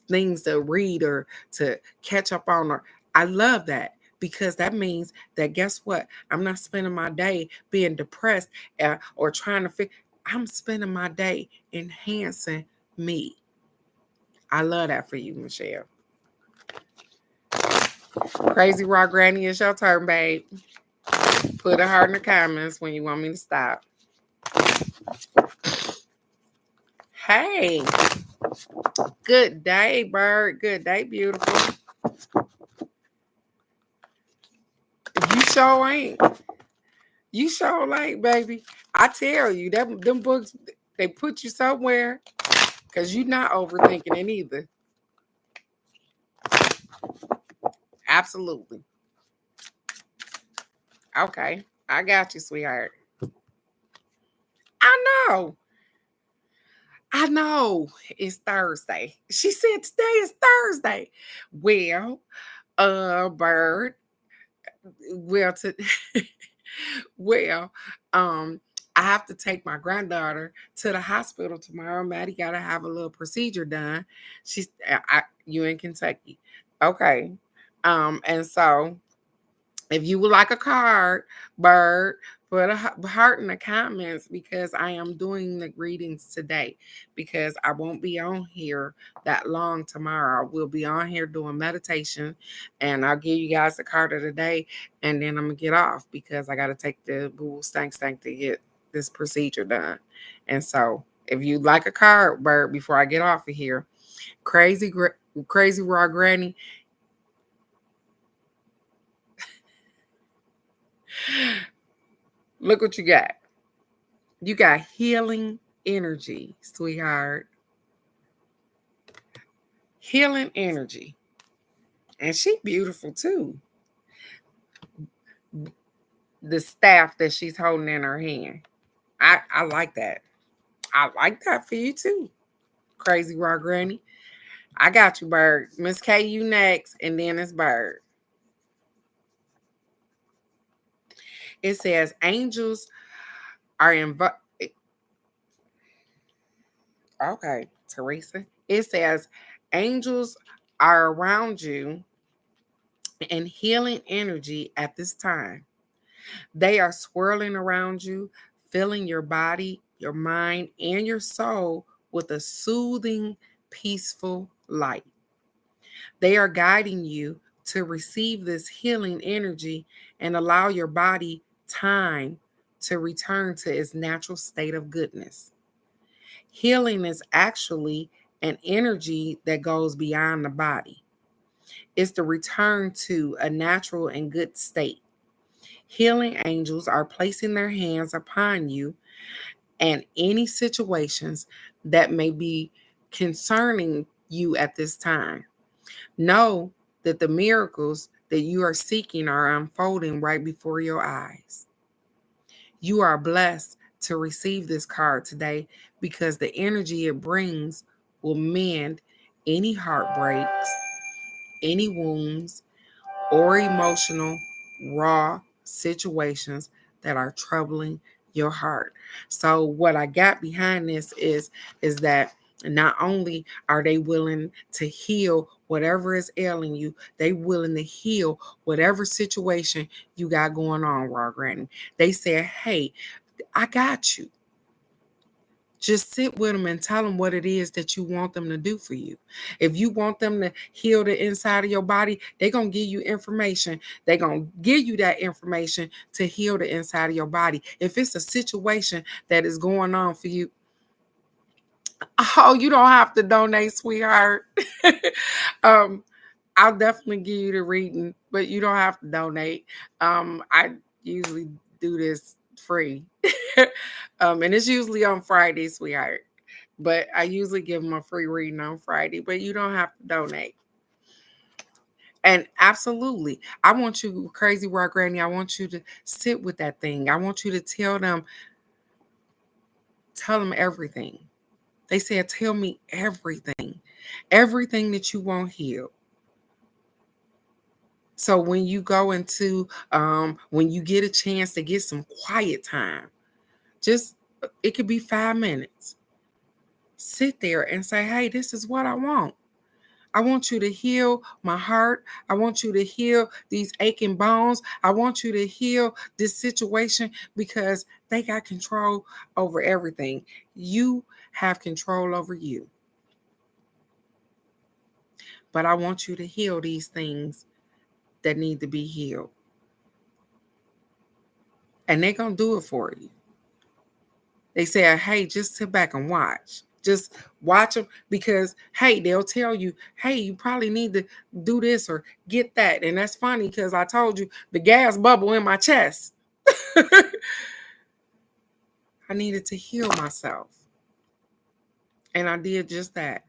things to read or to catch up on. Or I love that because that means that guess what? I'm not spending my day being depressed or trying to figure. I'm spending my day enhancing me. I love that for you, Michelle. Crazy Raw Granny, it's your turn, babe. Put a heart in the comments when you want me to stop. Hey, good day, bird. Good day, beautiful. You sure ain't. You sure ain't, baby. I tell you, them books, they put you somewhere because you're not overthinking it either. Absolutely. Okay. I got you, sweetheart. I know. I know. It's Thursday. She said today is Thursday. Well, bird. Well, to well, I have to take my granddaughter to the hospital tomorrow. Maddie got to have a little procedure done. You in Kentucky, okay? And so if you would like a card, Bird, put a heart in the comments because I am doing the greetings today because I won't be on here that long tomorrow. We'll be on here doing meditation and I'll give you guys the card of the day and then I'm going to get off because I got to take the boo stank to get this procedure done. And so if you'd like a card, Bird, before I get off of here, crazy raw granny. Look what you got. You got healing energy, sweetheart. Healing energy. And she beautiful too. The staff that she's holding in her hand. I like that. I like that for you too. Crazy raw granny. I got you, Bird. Miss K, you next, and then it's Bird. It says angels are invited. Okay, Teresa. It says angels are around you and healing energy at this time. They are swirling around you, filling your body, your mind, and your soul with a soothing, peaceful light. They are guiding you to receive this healing energy and allow your body time to return to its natural state of goodness. Healing is actually an energy that goes beyond the body. It's the return to a natural and good state. Healing angels are placing their hands upon you and any situations that may be concerning you at this time. Know that the miracles that you are seeking are unfolding right before your eyes. You are blessed to receive this card today because the energy it brings will mend any heartbreaks, any wounds, or emotional raw situations that are troubling your heart. So what I got behind this is that not only are they willing to heal whatever is ailing you, they willing to heal whatever situation you got going on, Raw Granny. They said, hey, I got you. Just sit with them and tell them what it is that you want them to do for you. If you want them to heal the inside of your body, they're going to give you information. They're going to give you that information to heal the inside of your body. If it's a situation that is going on for you, oh, you don't have to donate, sweetheart. um, I'll definitely give you the reading, but you don't have to donate. I usually do this free. And it's usually on Friday, sweetheart. But I usually give them a free reading on Friday, but you don't have to donate. And absolutely, I want you, Crazy World Granny, I want you to sit with that thing. I want you to tell them everything. They said, tell me everything that you want healed. So when you go into, when you get a chance to get some quiet time, just, it could be 5 minutes. Sit there and say, hey, this is what I want. I want you to heal my heart. I want you to heal these aching bones. I want you to heal this situation because they got control over everything. You have control over you. But I want you to heal these things that need to be healed. And they're going to do it for you. They say, hey, just sit back and watch. Just watch them because, hey, they'll tell you, hey, you probably need to do this or get that. And that's funny because I told you the gas bubble in my chest. I needed to heal myself. And I did just that.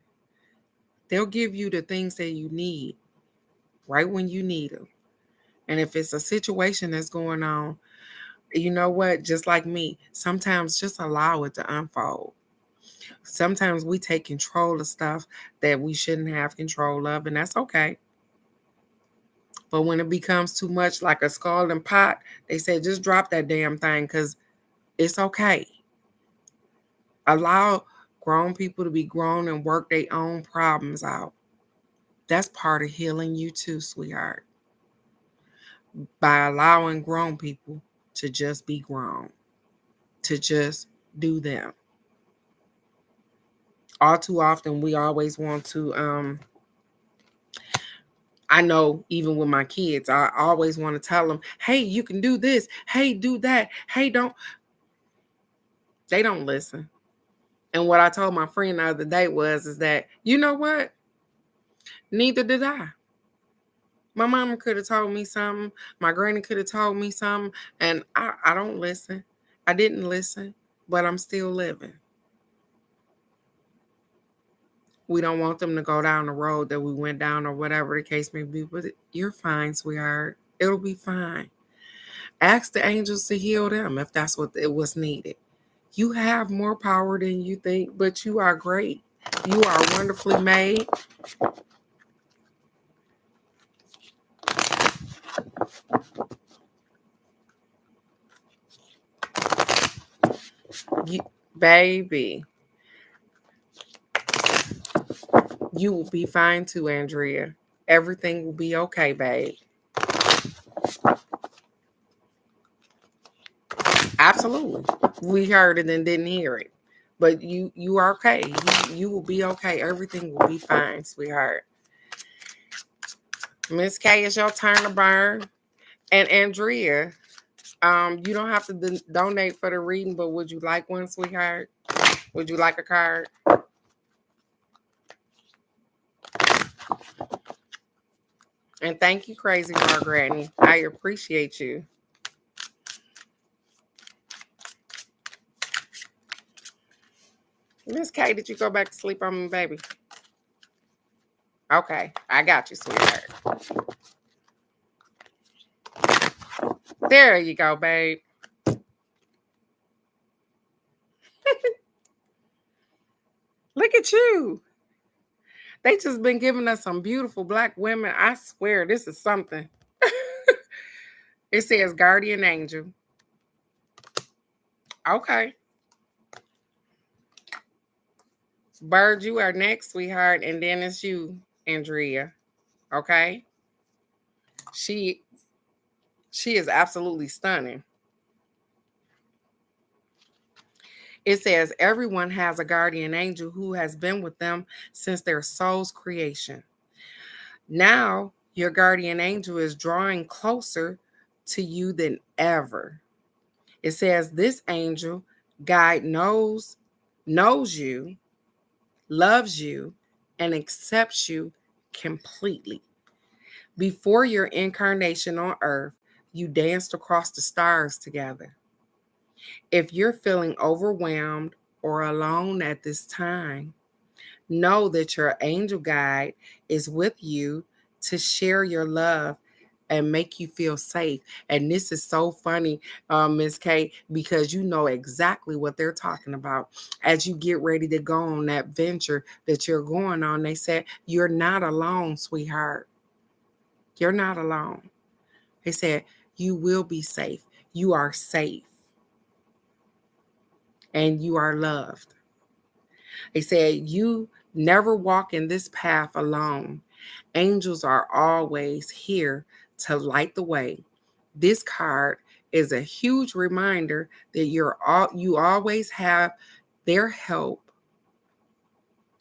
They'll give you the things that you need right when you need them. And if it's a situation that's going on, you know what? Just like me, sometimes just allow it to unfold. Sometimes we take control of stuff that we shouldn't have control of, and that's okay. But when it becomes too much, like a scalding pot, they say just drop that damn thing because it's okay. Allow grown people to be grown and work their own problems out. That's part of healing you too, sweetheart. By allowing grown people to just be grown, to just do them. All too often, we always want to, I know even with my kids, I always want to tell them, hey, you can do this. Hey, do that. Hey, don't. They don't listen. And what I told my friend the other day is that, you know what? Neither did I. My mama could have told me something. My granny could have told me something. And I don't listen. I didn't listen, but I'm still living. We don't want them to go down the road that we went down or whatever the case may be. But you're fine, sweetheart. It'll be fine. Ask the angels to heal them if that's what it was needed. You have more power than you think, but you are great. You are wonderfully made. Baby, you will be fine too, Andrea. Everything will be okay, babe. Absolutely. We heard it and didn't hear it. But you are okay. You will be okay. Everything will be fine, sweetheart. Miss K, it's your turn to burn. And Andrea, you don't have to donate for the reading, but would you like one, sweetheart? Would you like a card? And thank you, Crazy Margaret. I appreciate you. Miss K, did you go back to sleep on me, baby? Okay, I got you, sweetheart. There you go, babe. Look at you. They just been giving us some beautiful black women. I swear, this is something. It says guardian angel. Okay. Bird, you are next, sweetheart, and then it's you, Andrea. Okay. She is absolutely stunning. It says everyone has a guardian angel who has been with them since their soul's creation. Now, your guardian angel is drawing closer to you than ever. It says this angel guide knows you, loves you, and accepts you completely. Before your incarnation on earth, you danced across the stars together. If you're feeling overwhelmed or alone at this time, know that your angel guide is with you to share your love and make you feel safe. And this is so funny, Miss K, because you know exactly what they're talking about. As you get ready to go on that venture that you're going on, they said, you're not alone, sweetheart. You're not alone. They said, you will be safe. You are safe and you are loved. They said, you never walk in this path alone. Angels are always here to light the way. This card is a huge reminder that you always have their help,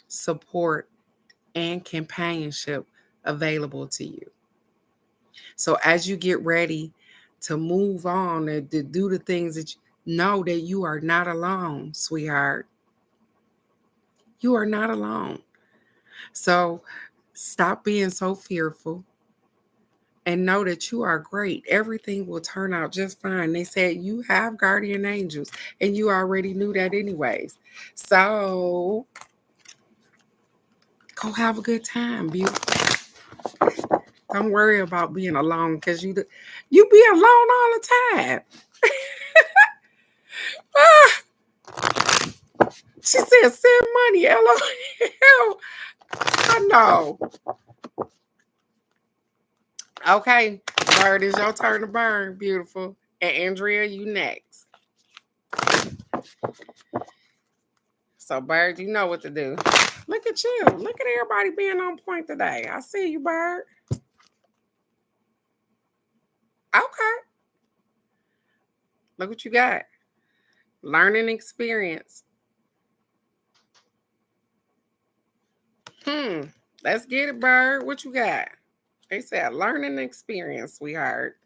support, and companionship available to you. So as you get ready to move on and to do the things that you know, that you are not alone, sweetheart. You are not alone. So stop being so fearful and know that you are great. Everything will turn out just fine. They said you have guardian angels, and you already knew that anyways. So go have a good time, beautiful. Don't worry about being alone, because you be alone all the time. She said, send money, LOL. I know. Okay, Bird, it's your turn to burn, beautiful. And Andrea, you next. So, Bird, you know what to do. Look at you. Look at everybody being on point today. I see you, Bird. Okay. Look what you got. Learning experience. Let's get it, Bird. What you got? They said learning experience, sweetheart.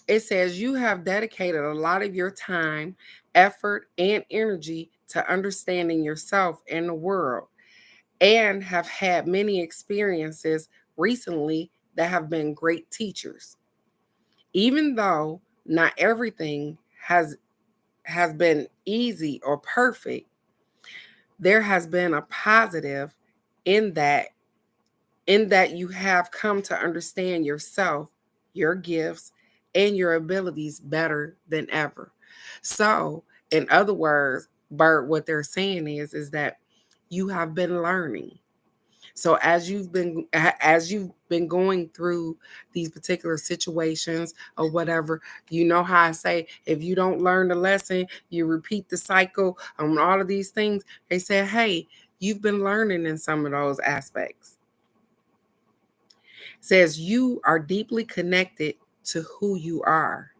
It says you have dedicated a lot of your time, effort, and energy to understanding yourself and the world, and have had many experiences recently that have been great teachers. Even though not everything has been easy or perfect, there has been a positive in that you have come to understand yourself, your gifts, and your abilities better than ever. So, in other words, Bert, what they're saying is that you have been learning. So as you've been going through these particular situations or whatever, you know how I say, if you don't learn the lesson, you repeat the cycle on all of these things. They say, hey, you've been learning in some of those aspects. It says you are deeply connected to who you are,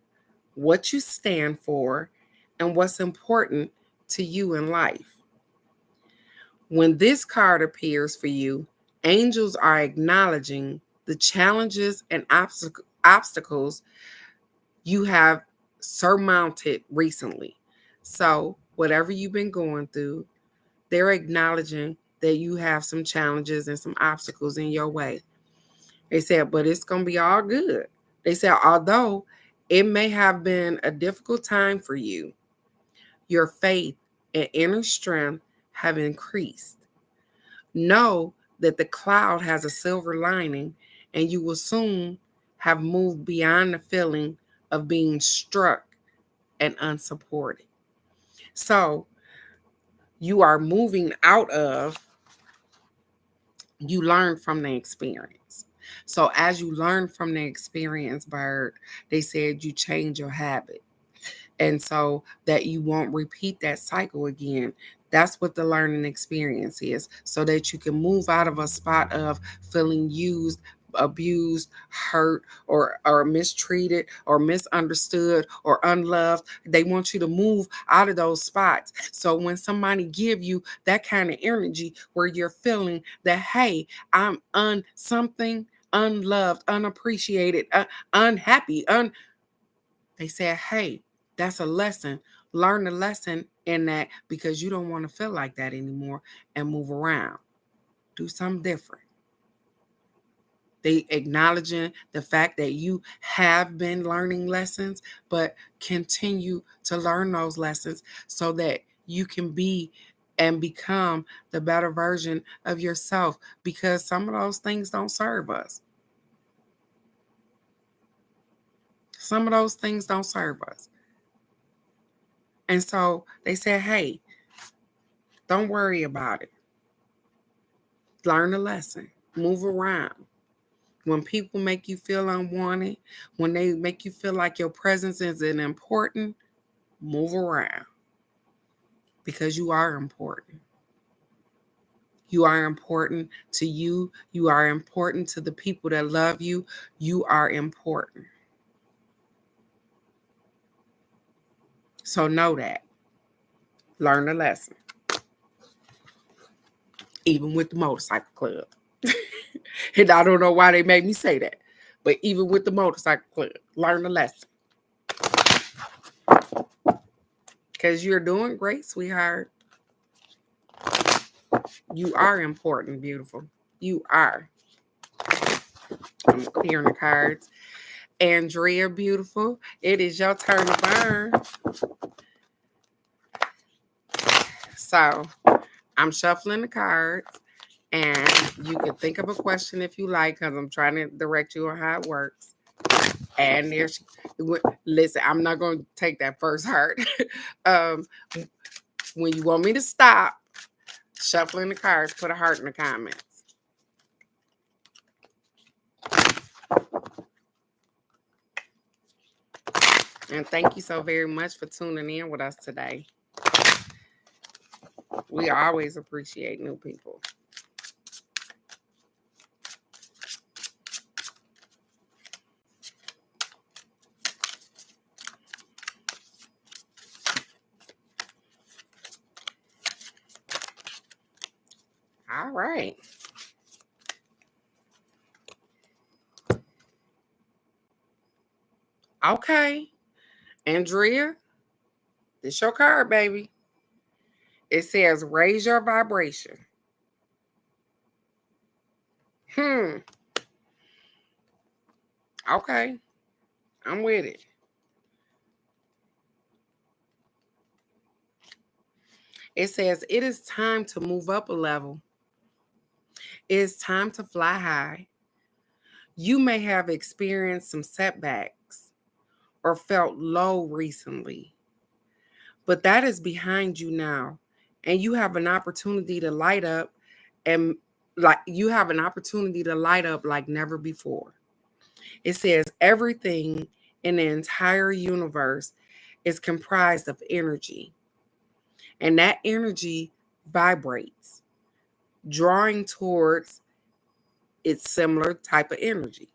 what you stand for, and what's important to you in life. When this card appears for you, angels are acknowledging the challenges and obstacles you have surmounted recently. So, whatever you've been going through, they're acknowledging that you have some challenges and some obstacles in your way. They said, but it's going to be all good. They said, although it may have been a difficult time for you, your faith and inner strength have increased. Know that the cloud has a silver lining, and you will soon have moved beyond the feeling of being struck and unsupported. So you are moving out of, you learn from the experience. So as you learn from the experience, Bird, they said you change your habit. And so that you won't repeat that cycle again. That's what the learning experience is, so that you can move out of a spot of feeling used, abused, hurt, or mistreated, or misunderstood, or unloved. They want you to move out of those spots. So when somebody give you that kind of energy where you're feeling that, hey, I'm something, unloved, unappreciated, unhappy, they said, hey, that's a lesson. Learn the lesson in that, because you don't want to feel like that anymore, and move around. Do something different. They acknowledging the fact that you have been learning lessons, but continue to learn those lessons so that you can be and become the better version of yourself, because some of those things don't serve us. Some of those things don't serve us. And so they said, hey, don't worry about it. Learn a lesson. Move around. When people make you feel unwanted, when they make you feel like your presence isn't important, move around, because you are important. You are important to you. You are important to the people that love you. You are important. So know that. Learn a lesson. Even with the motorcycle club. And I don't know why they made me say that. But even with the motorcycle club, learn a lesson. Because you're doing great, sweetheart. You are important, beautiful. You are. I'm clearing the cards. Andrea, beautiful. It is your turn to burn. So I'm shuffling the cards, and you can think of a question if you like, because I'm trying to direct you on how it works. And there's, listen, I'm not going to take that first heart. When you want me to stop shuffling the cards, put a heart in the comments. And thank you so very much for tuning in with us today. We always appreciate new people. All right. Okay. Andrea, this your card, baby. It says raise your vibration. Okay. I'm with it. It says it is time to move up a level. It is time to fly high. You may have experienced some setbacks or felt low recently, but that is behind you now. And you have an opportunity to light up, and like never before. It says everything in the entire universe is comprised of energy, and that energy vibrates, drawing towards its similar type of energy.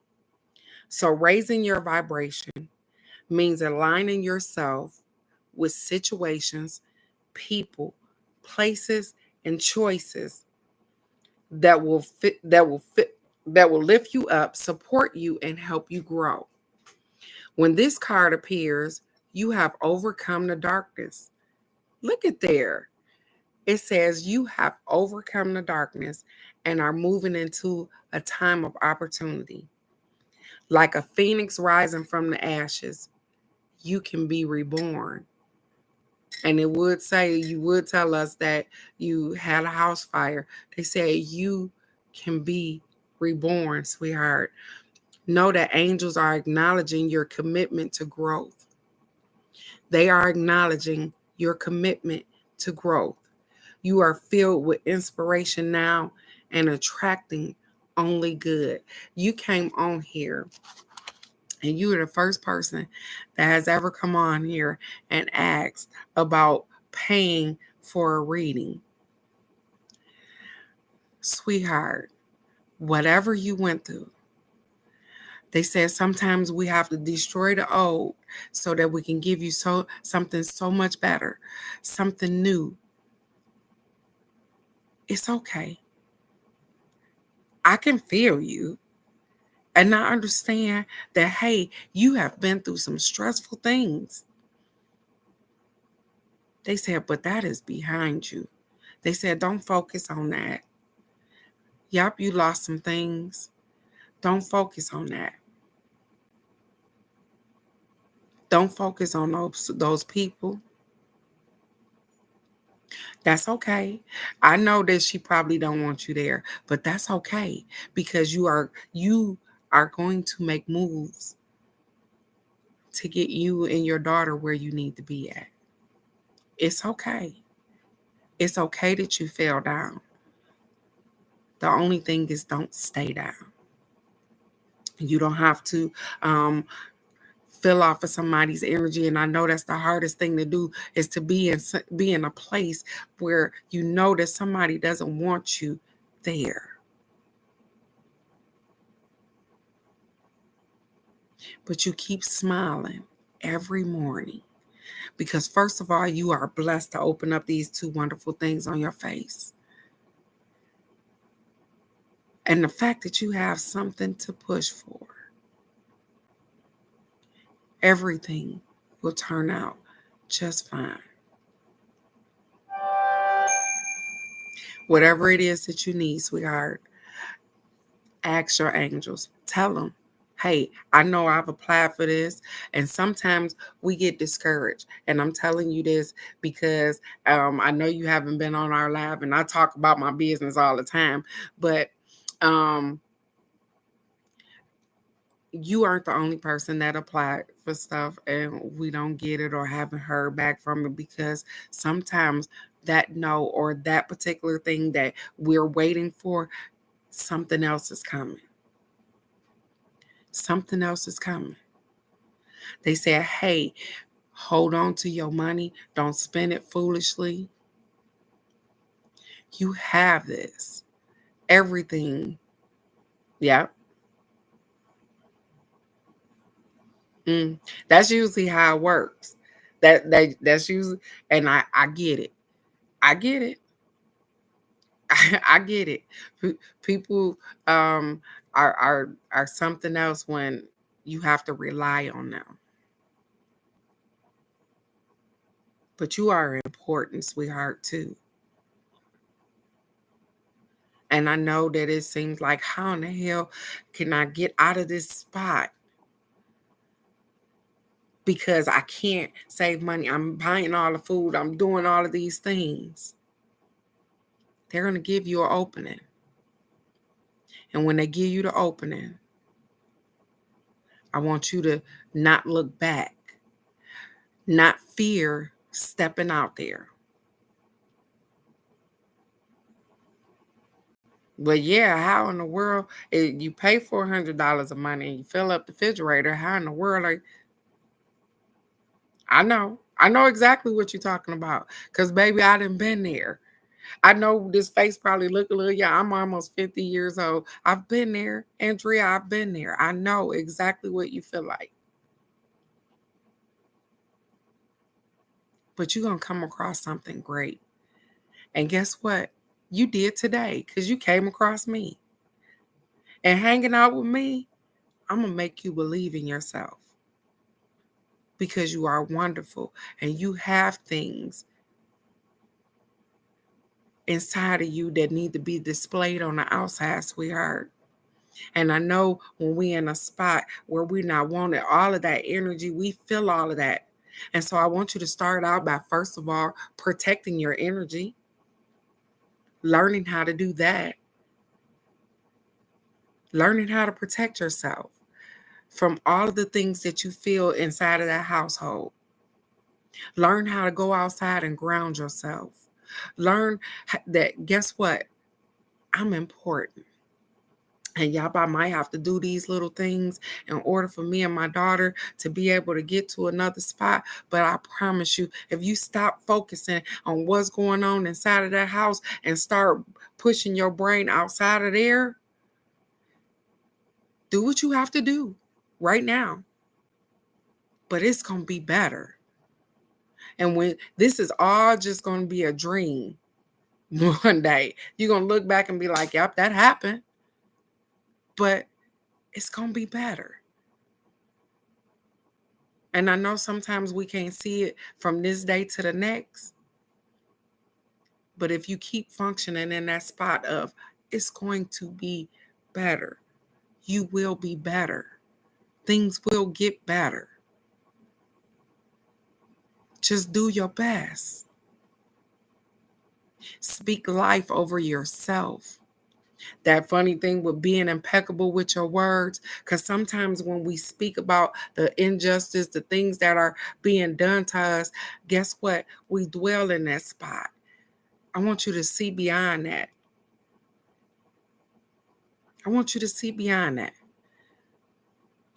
So raising your vibration means aligning yourself with situations, people, places, and choices that will lift you up, support you, and help you grow. When this card appears, you have overcome the darkness. Look at there. It says you have overcome the darkness and are moving into a time of opportunity. Like a phoenix rising from the ashes, you can be reborn. And it would say, you would tell us that you had a house fire. They say you can be reborn, sweetheart. Know that angels are acknowledging your commitment to growth. They are acknowledging your commitment to growth. You are filled with inspiration now and attracting only good. You came on here, and you are the first person that has ever come on here and asked about paying for a reading. Sweetheart, whatever you went through, they said sometimes we have to destroy the old so that we can give you something so much better, something new. It's okay. I can feel you. And I understand that, hey, you have been through some stressful things. They said, but that is behind you. They said, don't focus on that. Yup, you lost some things. Don't focus on that. Don't focus on those people. That's okay. I know that she probably don't want you there, but that's okay because you are going to make moves to get you and your daughter where you need to be at. It's okay. It's okay that you fell down. The only thing is don't stay down. You don't have to um, fill off of somebody's energy, and I know that's the hardest thing to do is to be in a place where you know that somebody doesn't want you there. But you keep smiling every morning because first of all, you are blessed to open up these two wonderful things on your face. And the fact that you have something to push for, everything will turn out just fine. Whatever it is that you need, sweetheart, ask your angels. Tell them, hey, I know I've applied for this. And sometimes we get discouraged. And I'm telling you this because I know you haven't been on our live and I talk about my business all the time. But um, you aren't the only person that applied for stuff and we don't get it or haven't heard back from it because sometimes that no or that particular thing that we're waiting for, something else is coming. Something else is coming. They said, hey, hold on to your money. Don't spend it foolishly. You have this. Everything. Yeah. Mm. That's usually how it works. That's usually, and I get it. I get it. I get it. People are something else when you have to rely on them. But you are important, sweetheart, too. And I know that it seems like, how in the hell can I get out of this spot? Because I can't save money. I'm buying all the food. I'm doing all of these things. They're going to give you an opening. And when they give you the opening, I want you to not look back, not fear stepping out there. But yeah, how in the world you pay $400 a month and you fill up the refrigerator? How in the world are I know exactly what you're talking about. Cause baby, I done been there. I know this face probably look a little young. I'm almost 50 years old. I've been there, Andrea. I've been there. I know exactly what you feel like. But you're gonna come across something great. And guess what? You did today because you came across me. And hanging out with me, I'm gonna make you believe in yourself because you are wonderful and you have things inside of you that need to be displayed on the outside, sweetheart. And I know when we in a spot where we're not wanting all of that energy, we feel all of that. And so I want you to start out by, first of all, protecting your energy, learning how to do that, learning how to protect yourself from all of the things that you feel inside of that household. Learn how to go outside and ground yourself. Learn that, guess what? I'm important. And y'all might have to do these little things in order for me and my daughter to be able to get to another spot. But I promise you, if you stop focusing on what's going on inside of that house and start pushing your brain outside of there, do what you have to do right now. But it's going to be better. And when this is all just going to be a dream one day, you're going to look back and be like, yep, that happened. But it's going to be better. And I know sometimes we can't see it from this day to the next. But if you keep functioning in that spot of it's going to be better, you will be better. Things will get better. Just do your best. Speak life over yourself. That funny thing with being impeccable with your words, because sometimes when we speak about the injustice, the things that are being done to us, guess what? We dwell in that spot. I want you to see beyond that. I want you to see beyond that.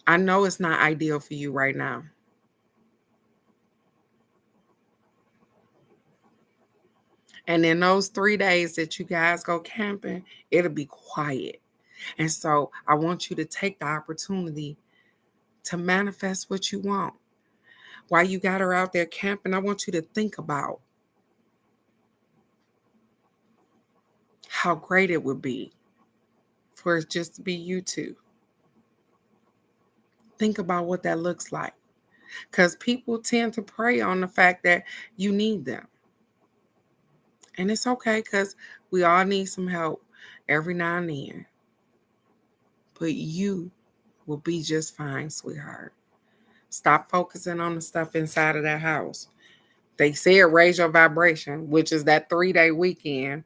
I know it's not ideal for you right now. And in those 3 days that you guys go camping, it'll be quiet. And so I want you to take the opportunity to manifest what you want. While you got her out there camping, I want you to think about how great it would be for it just to be you two. Think about what that looks like. Because people tend to prey on the fact that you need them. And it's okay because we all need some help every now and then. But you will be just fine, sweetheart. Stop focusing on the stuff inside of that house. They said raise your vibration, which is that 3-day weekend.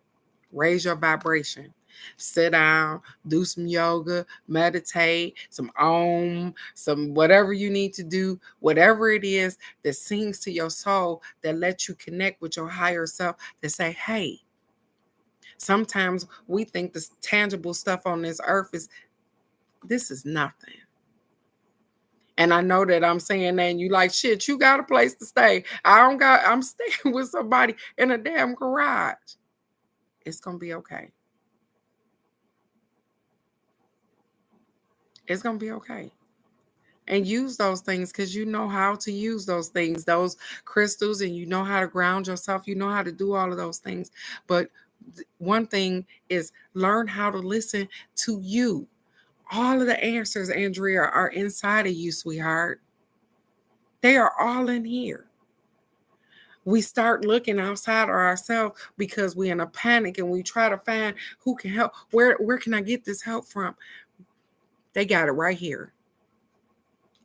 Raise your vibration. Sit down, do some yoga, meditate, some some whatever you need to do, whatever it is that sings to your soul, that lets you connect with your higher self, that say, hey, sometimes we think this tangible stuff on this earth this is nothing. And I know that I'm saying that and you like, shit, you got a place to stay. I'm staying with somebody in a damn garage. It's going to be okay. It's going to be okay. And use those things because you know how to use those things, those crystals, and you know how to ground yourself. You know how to do all of those things. But one thing is learn how to listen to you. All of the answers, Andrea, are inside of you, sweetheart. They are all in here. We start looking outside of ourselves because we're in a panic and we try to find who can help. Where can I get this help from? They got it right here.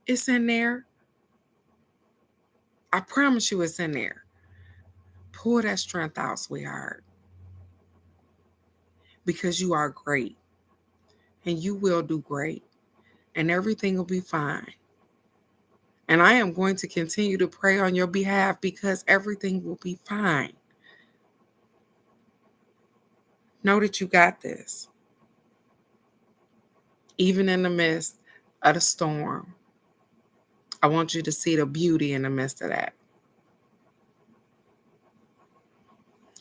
It's in there. I promise you it's in there. Pull that strength out, sweetheart. Because you are great. And you will do great. And everything will be fine. And I am going to continue to pray on your behalf because everything will be fine. Know that you got this. Even in the midst of the storm, I want you to see the beauty in the midst of that.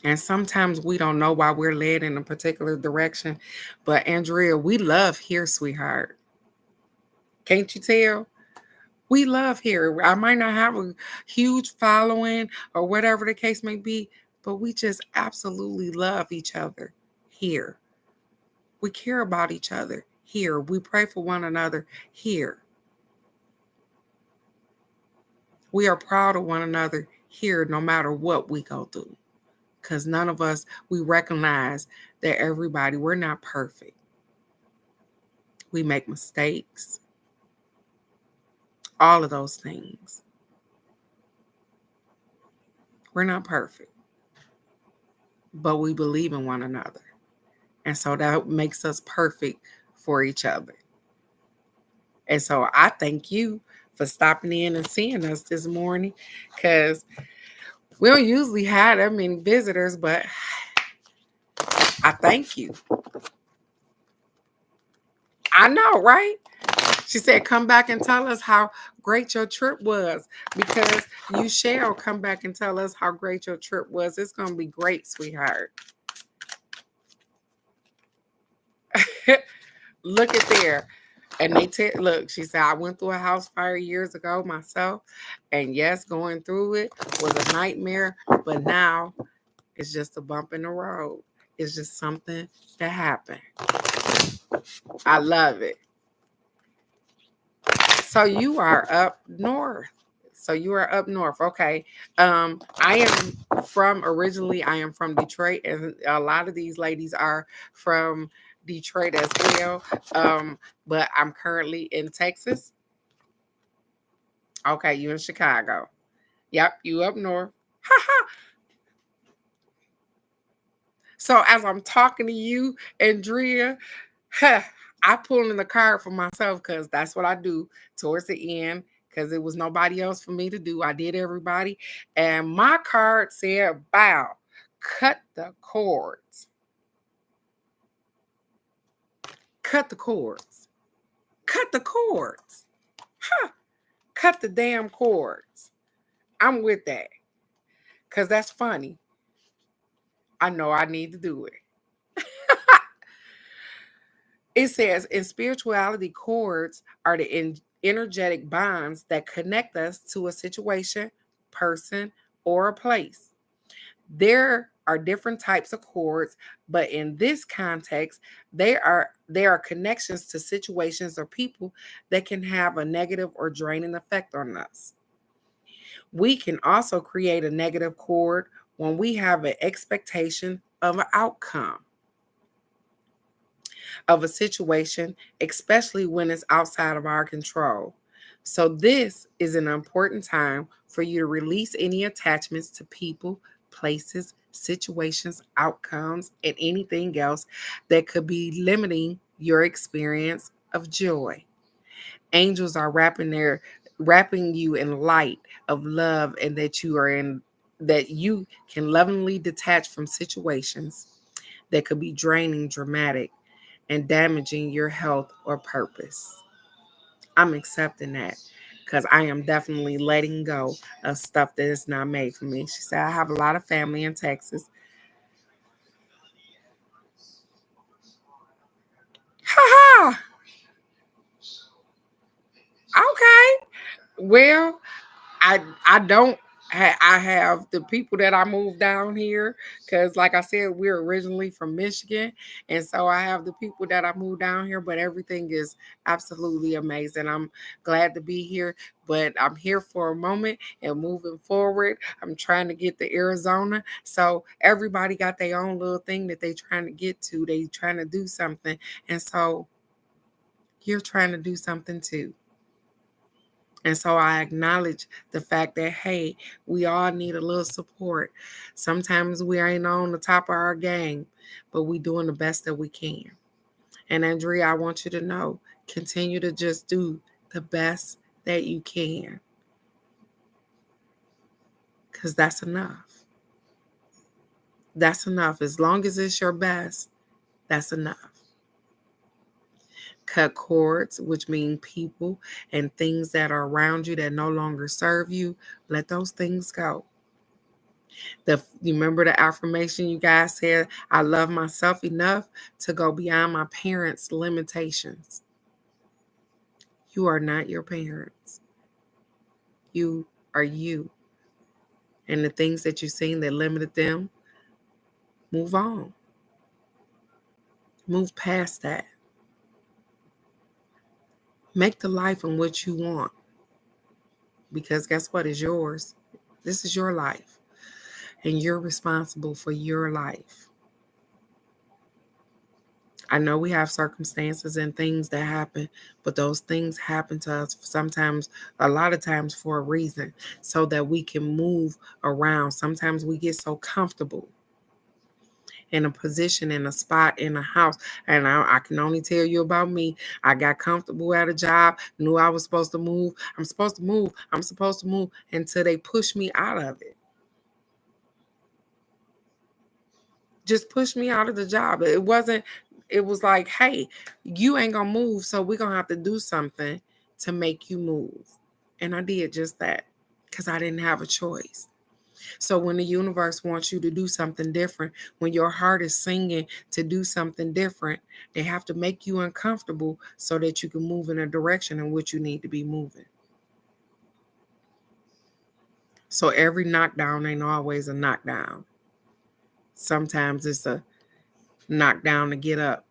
And sometimes we don't know why we're led in a particular direction. But Andrea, we love here, sweetheart. Can't you tell? We love here. I might not have a huge following or whatever the case may be, but we just absolutely love each other here. We care about each other here. We pray for one another here. We are proud of one another here no matter what we go through. Because none of us, we recognize that everybody, we're not perfect. We make mistakes. All of those things. We're not perfect. But we believe in one another. And so that makes us perfect for each other. And so I thank you for stopping in and seeing us this morning because we don't usually have that many visitors, but I thank you. I know, right? She said, come back and tell us how great your trip was because you shall come back and tell us how great your trip was. It's going to be great, sweetheart. Look at there. And look, she said, I went through a house fire years ago myself. And yes, going through it was a nightmare. But now it's just a bump in the road. It's just something that happened. I love it. So you are up north. Okay. I am originally Detroit, and a lot of these ladies are from Detroit as well. But I'm currently in Texas. Okay, you in Chicago. Yep, you up north. So as I'm talking to you, Andrea, I pull in the card for myself because that's what I do towards the end because it was nobody else for me to do. I did everybody. And my card said, bow, cut the cords. Cut the cords. Cut the cords. Huh. Cut the damn cords. I'm with that because that's funny. I know I need to do it. It says in spirituality, cords are the energetic bonds that connect us to a situation, person, or a place. There are different types of cords, but in this context, they are connections to situations or people that can have a negative or draining effect on us. We can also create a negative cord when we have an expectation of an outcome of a situation, especially when it's outside of our control. So, this is an important time for you to release any attachments to people, places, situations, outcomes, and anything else that could be limiting your experience of joy. Angels are wrapping you in light of love and that you can lovingly detach from situations that could be draining, dramatic, and damaging your health or purpose. I'm accepting that because I am definitely letting go of stuff that is not made for me. She said, I have a lot of family in Texas. Ha ha! Okay. Well, I don't I have the people that I moved down here because like I said we're originally from Michigan, and so I have the people that I moved down here, but everything is absolutely amazing. I'm glad to be here, but I'm here for a moment and moving forward I'm trying to get to Arizona. So everybody got their own little thing that they trying to get to. They trying to do something, and so you're trying to do something too. And so I acknowledge the fact that, hey, we all need a little support. Sometimes we ain't on the top of our game, but we doing the best that we can. And Andrea, I want you to know, continue to just do the best that you can because that's enough. That's enough. As long as it's your best, that's enough. Cut cords, which mean people and things that are around you that no longer serve you. Let those things go. You remember the affirmation you guys said, I love myself enough to go beyond my parents' limitations. You are not your parents. You are you. And the things that you've seen that limited them, move on. Move past that. Make the life in what you want. Because guess what? It's yours. This is your life. And you're responsible for your life. I know we have circumstances and things that happen, but those things happen to us sometimes, a lot of times for a reason, so that we can move around. Sometimes we get so comfortable in a position, in a spot, in a house. And I can only tell you about me. I got comfortable at a job, knew I was supposed to move. I'm supposed to move. I'm supposed to move until they push me out of it. Just push me out of the job. It was like, hey, you ain't gonna move, so we're gonna have to do something to make you move. And I did just that because I didn't have a choice. So when the universe wants you to do something different, when your heart is singing to do something different, they have to make you uncomfortable so that you can move in a direction in which you need to be moving. So every knockdown ain't always a knockdown. Sometimes it's a knockdown to get up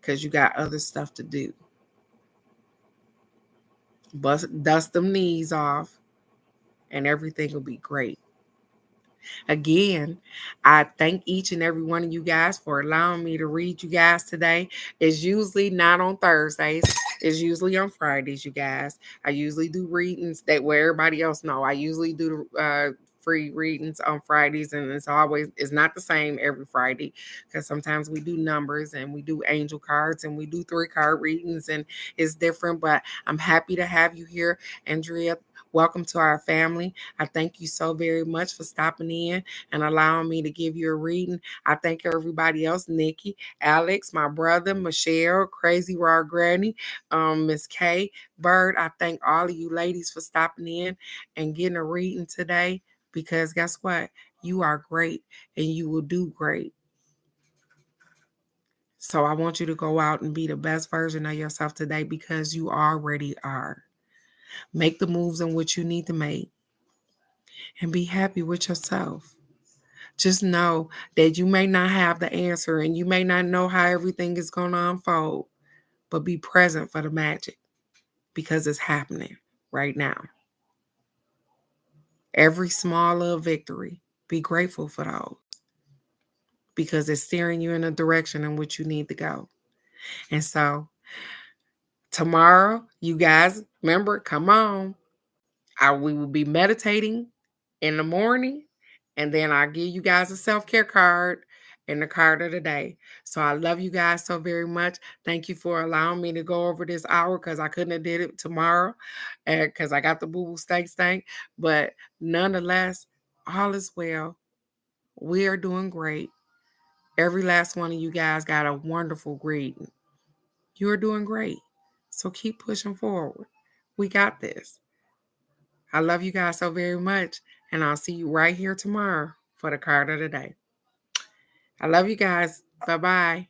because you got other stuff to do. Dust them knees off and everything will be great. Again, I thank each and every one of you guys for allowing me to read you guys today. It's usually not on Thursdays. It's usually on Fridays, you guys. I usually do readings that where everybody else know. I usually do free readings on Fridays, and it's not the same every Friday because sometimes we do numbers and we do angel cards and we do 3-card readings, and it's different. But I'm happy to have you here, Andrea. Welcome to our family. I thank you so very much for stopping in and allowing me to give you a reading. I thank everybody else, Nikki, Alex, my brother, Michelle, Crazy Raw Granny, Miss K, Bird. I thank all of you ladies for stopping in and getting a reading today, because guess what? You are great and you will do great. So I want you to go out and be the best version of yourself today, because you already are. Make the moves in which you need to make and be happy with yourself. Just know that you may not have the answer and you may not know how everything is going to unfold, but be present for the magic, because it's happening right now. Every small little victory, be grateful for those, because it's steering you in a direction in which you need to go. And so tomorrow, you guys, remember, come on. We will be meditating in the morning, and then I'll give you guys a self-care card and the card of the day. So I love you guys so very much. Thank you for allowing me to go over this hour, because I couldn't have did it tomorrow because I got the boo-boo stank. But nonetheless, all is well. We are doing great. Every last one of you guys got a wonderful greeting. You're doing great. So keep pushing forward. We got this. I love you guys so very much. And I'll see you right here tomorrow for the card of the day. I love you guys. Bye-bye.